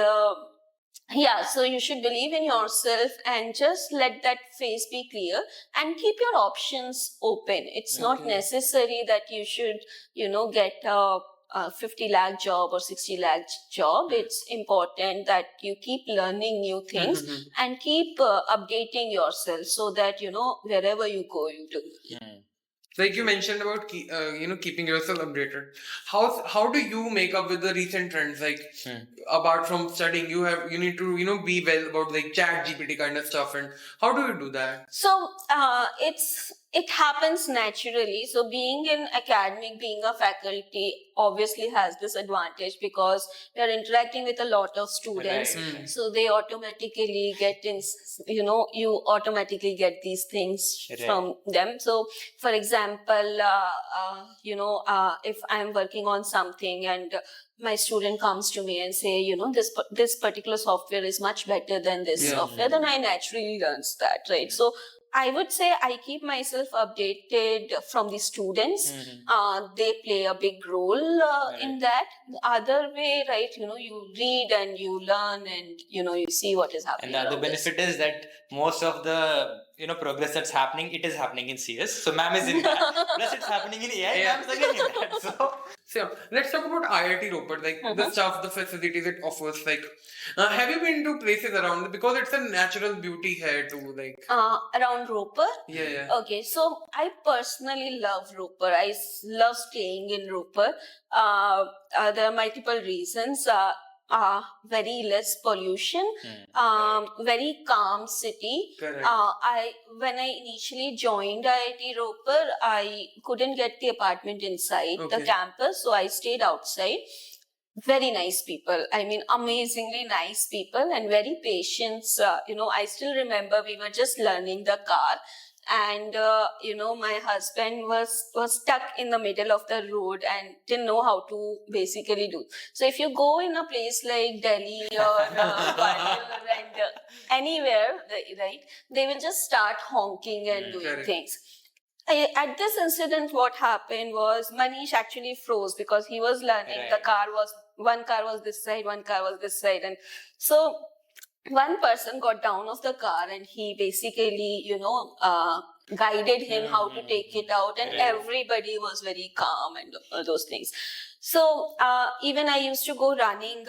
so you should believe in yourself and just let that phase be clear and keep your options open. It's not necessary that you should, get a 50 lakh job or 60 lakh job. It's important that you keep learning new things and keep updating yourself so that, wherever you go, you do. Like you mentioned about keeping yourself updated. How do you make up with the recent trends? Like apart from studying, you need to be well about like Chat GPT kind of stuff. And how do you do that? So it happens naturally. So being in academic, being a faculty obviously has this advantage because we are interacting with a lot of students. Right. So they automatically get in, you automatically get these things Right. from them. So for example, if I'm working on something and my student comes to me and say, this particular software is much better than this Yeah. software, then I naturally learns that, right? So I would say I keep myself updated from the students. They play a big role in that. The other way, right? You read and you learn and you see what is happening. And the other around us. benefit is that most of the progress that's happening, it is happening in CS. So ma'am is in that. Plus it's happening in AI. Yeah. Ma'am's again in that. So So let's talk about IIT Ropar, like the stuff, the facilities it offers. Like, have you been to places around it? Because it's a natural beauty here too. Like, Around Roper. yeah. Okay, so I personally love Roper. Love staying in Roper. There are multiple reasons. Very less pollution, very calm city. Correct. When I initially joined IIT Roper, I couldn't get the apartment inside the Okay. campus, so I stayed outside. Very nice people. I mean, amazingly nice people and very patient. I still remember we were just learning the car. And my husband was stuck in the middle of the road and didn't know how to basically do. So if you go in a place like Delhi or Bangalore and anywhere, right, they will just start honking and doing Correct. things. At this incident, what happened was Manish actually froze because he was learning. Right. One car was this side, one car was this side, and so one person got down of the car and he basically, guided him how to take it out, and Right. everybody was very calm and all those things. So even I used to go running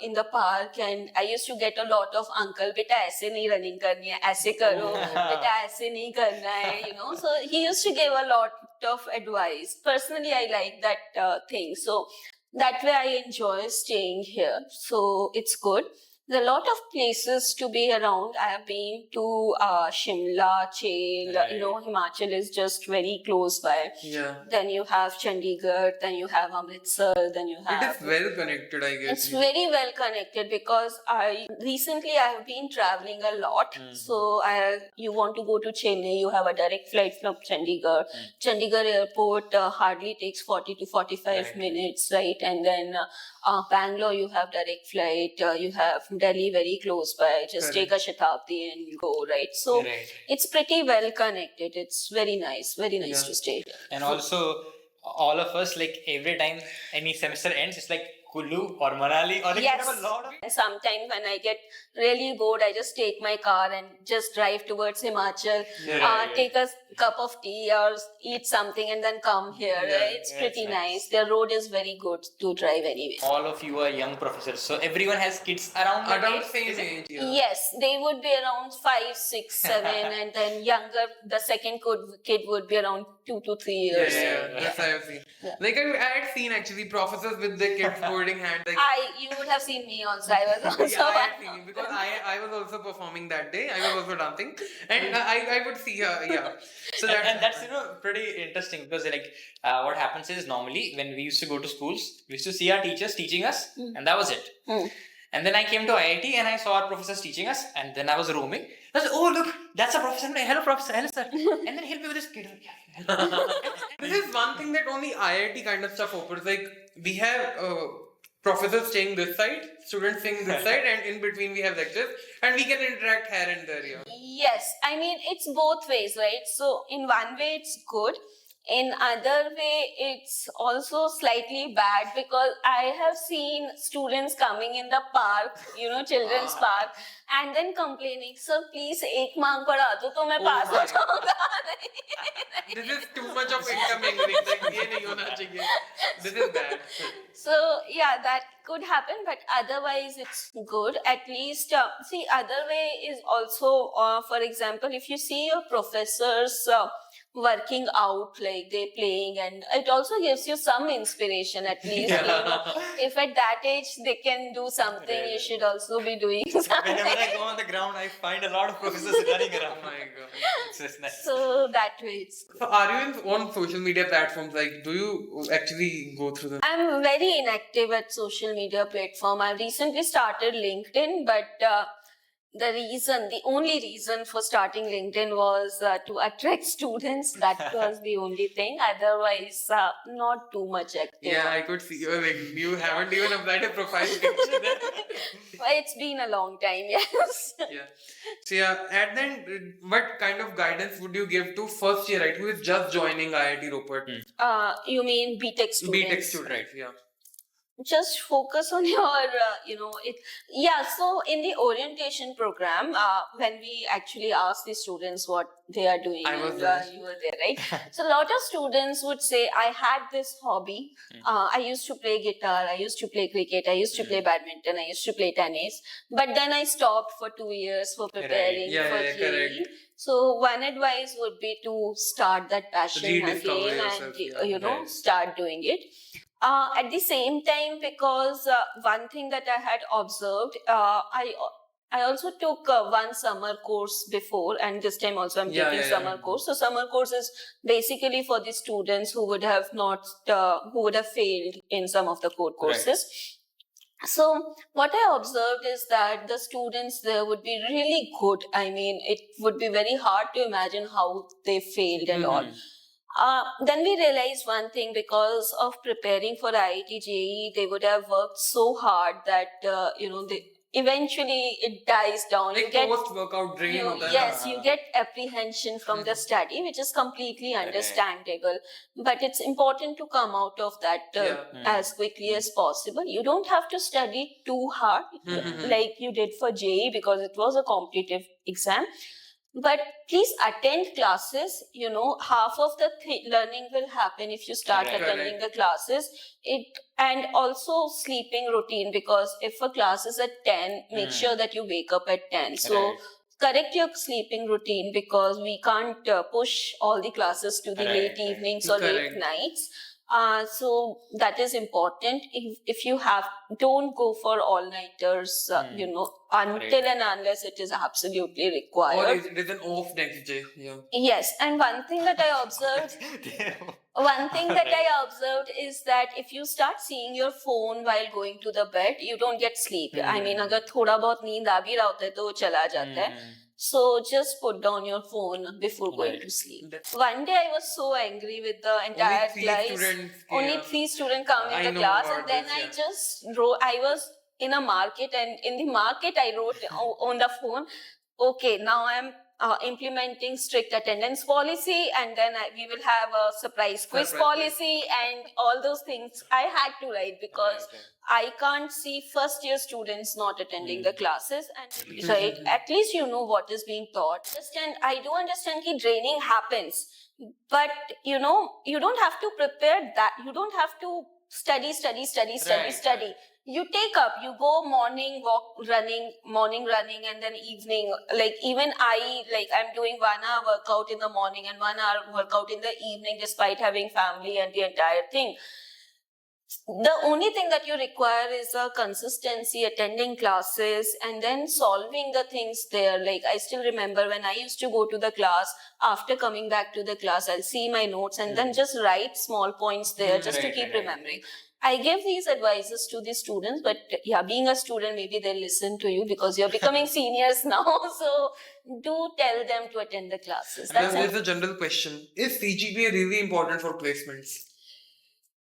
in the park, and I used to get a lot of uncle, beta aise nahi running karni hai, aise karo, beta aise nahi karna hai, So he used to give a lot of advice. Personally, I like that thing. So that way I enjoy staying here. So it's good. There are a lot of places to be around. I have been to Shimla, Chel, Right. Himachal is just very close by. Yeah. Then you have Chandigarh, then you have Amritsar, then you have... It is well connected, I guess. It's very well connected because recently I have been traveling a lot. So you want to go to Chennai, you have a direct flight from Chandigarh. Chandigarh airport hardly takes 40 to 45 Right. minutes, right? And then Bangalore, you have direct flight. You have Delhi very close by. Just take a Shatabdi and go, right? So Right. it's pretty well connected. It's very nice Yeah. to stay here. And also, all of us, like every time any semester ends, it's like Kulu or Manali or like Yes. we have a lot of. And sometimes when I get really bored, I just take my car and just drive towards Himachal, Yeah, right. take a cup of tea or eat something and then come here. Yeah, Right? It's yeah, pretty it's nice. The road is very good to drive anyway. All of you are young professors, so everyone has kids around that Around age, same is it? age, yeah. Yes, they would be around 5, 6, 7, and then younger, the second kid would be around 2 to 3 Yeah, years. yeah, that's I have seen. Yeah. Like I had seen actually professors with their kids holding hands. Like, You would have seen me also. I was also yeah, I had one seen of it because I was also performing that day. I was also dancing, and I would see her. Yeah, so And that's pretty interesting because like what happens is normally when we used to go to schools, we used to see our teachers teaching us, and that was it. And then I came to IIT and I saw our professors teaching us, and then I was roaming. I was like, oh look, that's a professor. Hello professor, hello sir. And then he'll be with his kid. this is one thing that only IIT kind of stuff offers. Like we have professors staying this side, students staying this side, and in between we have lectures, and we can interact here and there. Yeah. Yes, I mean it's both ways, right? So in one way it's good, in other way it's also slightly bad because I have seen students coming in the park, children's park, and then complaining, sir please ek mark बढ़ा दो तो मैं pass हो जाऊंगा. This is too much of intermingling. Like ये नहीं होना चाहिए. This is bad. So yeah, that could happen, but otherwise it's good. At least see, other way is also, for example, if you see your professors working out, like they're playing, and it also gives you some inspiration at least. You know, if at that age they can do something, you should also be doing something. Whenever I go on the ground, I find a lot of professors running around. Oh my god. It's just nice. So that way it's good. So are you on social media platforms? Like, do you actually go through them? I'm very inactive at social media platform. I recently started LinkedIn, but the only reason for starting LinkedIn was to attract students. That was the only thing. Otherwise, not too much active. Yeah, I could see you haven't even applied a profile picture there. It's been a long time, yes. Yeah. So yeah, and then what kind of guidance would you give to first year, right, who is just joining IIT Ropar? You mean BTech students? BTech student, right? Yeah. Just focus on your so in the orientation program, when we actually ask the students what they are doing, I was and there. you were there, right? So a lot of students would say, I had this hobby. I used to play guitar, I used to play cricket, I used to play badminton, I used to play tennis, but then I stopped for 2 years for preparing Yeah, for yeah, JEE. correct. So one advice would be to start that passion Rediscover again, yourself, and yeah. Right. start doing it. At the same time, because one thing that I had observed, I also took one summer course before, and this time also I'm taking summer course. So summer course is basically for the students who would have failed in some of the core courses. So what I observed is that the students there would be really good. I mean, it would be very hard to imagine how they failed and all. Then we realized one thing, because of preparing for IIT JEE, they would have worked so hard that they eventually it dies down. Like post-workout drain hota hai na? Yes, you get apprehension from the study, which is completely understandable. But it's important to come out of that as quickly as possible. You don't have to study too hard like you did for JEE, because it was a competitive exam. But please attend classes. Half of the learning will happen if you start attending the classes. And also sleeping routine, because if a class is at 10, make sure that you wake up at 10. So correct your sleeping routine, because we can't push all the classes to the late evenings or late nights. So that is important. If you don't go for all-nighters, until and unless it is absolutely required. Or it is an off next day. Yeah. Yes, and one thing that I observed is that if you start seeing your phone while going to the bed, you don't get sleep. I mean, अगर थोड़ा बहुत नींद आ भी रहा होता है तो वो चला जाता है. So just put down your phone before going to sleep. One day I was so angry with the entire class. Only 3 students come in the class, and then I just wrote. I was in a market, and in the market I wrote on the phone, okay, now I'm implementing strict attendance policy, and then we will have a surprise quiz policy, and all those things I had to write, because I can't see first year students not attending the classes, and at least you know what is being taught. I do understand that draining happens, but you don't have to prepare that. You don't have to study. You you go morning running, and then evening, like even I'm doing 1 hour workout in the morning and 1 hour workout in the evening, despite having family and the entire thing. The only thing that you require is a consistency, attending classes, and then solving the things there. Like I still remember when I used to go to the class, after coming back to the class, I'll see my notes and then just write small points there just to keep remembering. I give these advices to the students, but being a student, maybe they'll listen to you because you're becoming seniors now. So do tell them to attend the classes. Then there's a general question. Is CGPA really important for placements?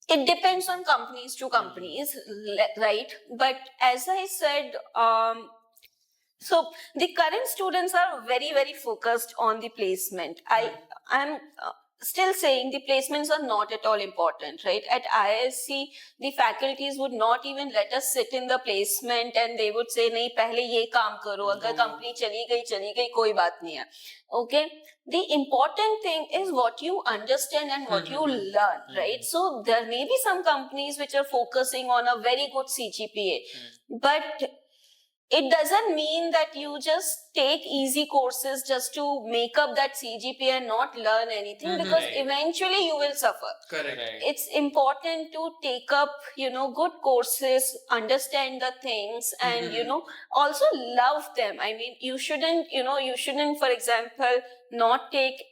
It depends on companies to companies, right? But as I said, so the current students are very, very focused on the placement. I'm still saying the placements are not at all important, right? At IISc, the faculties would not even let us sit in the placement, and they would say, nahi, pehle ye kaam karo, agar company chali gayi, koi baat nahi hai. Okay? The important thing is what you understand and what you learn, right? So there may be some companies which are focusing on a very good CGPA, but it doesn't mean that you just take easy courses just to make up that CGPA and not learn anything, because Right. eventually you will suffer. Correct. It's important to take up, good courses, understand the things, and, also love them. I mean, you shouldn't, for example, not take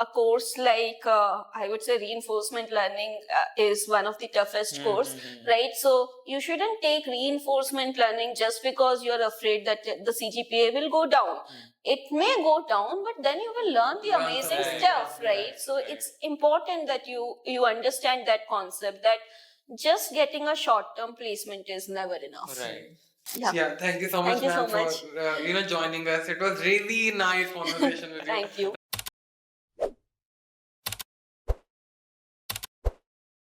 a course like, I would say reinforcement learning is one of the toughest course, right? So you shouldn't take reinforcement learning just because you're afraid that the CGPA will go down. It may go down, but then you will learn the Learn amazing something. stuff, right? Right, So right. it's important that you understand that concept, that just getting a short-term placement is never enough. Right. Yeah, thank you so much, Thank you so ma'am, much. for joining us. It was really nice conversation with you. Thank you.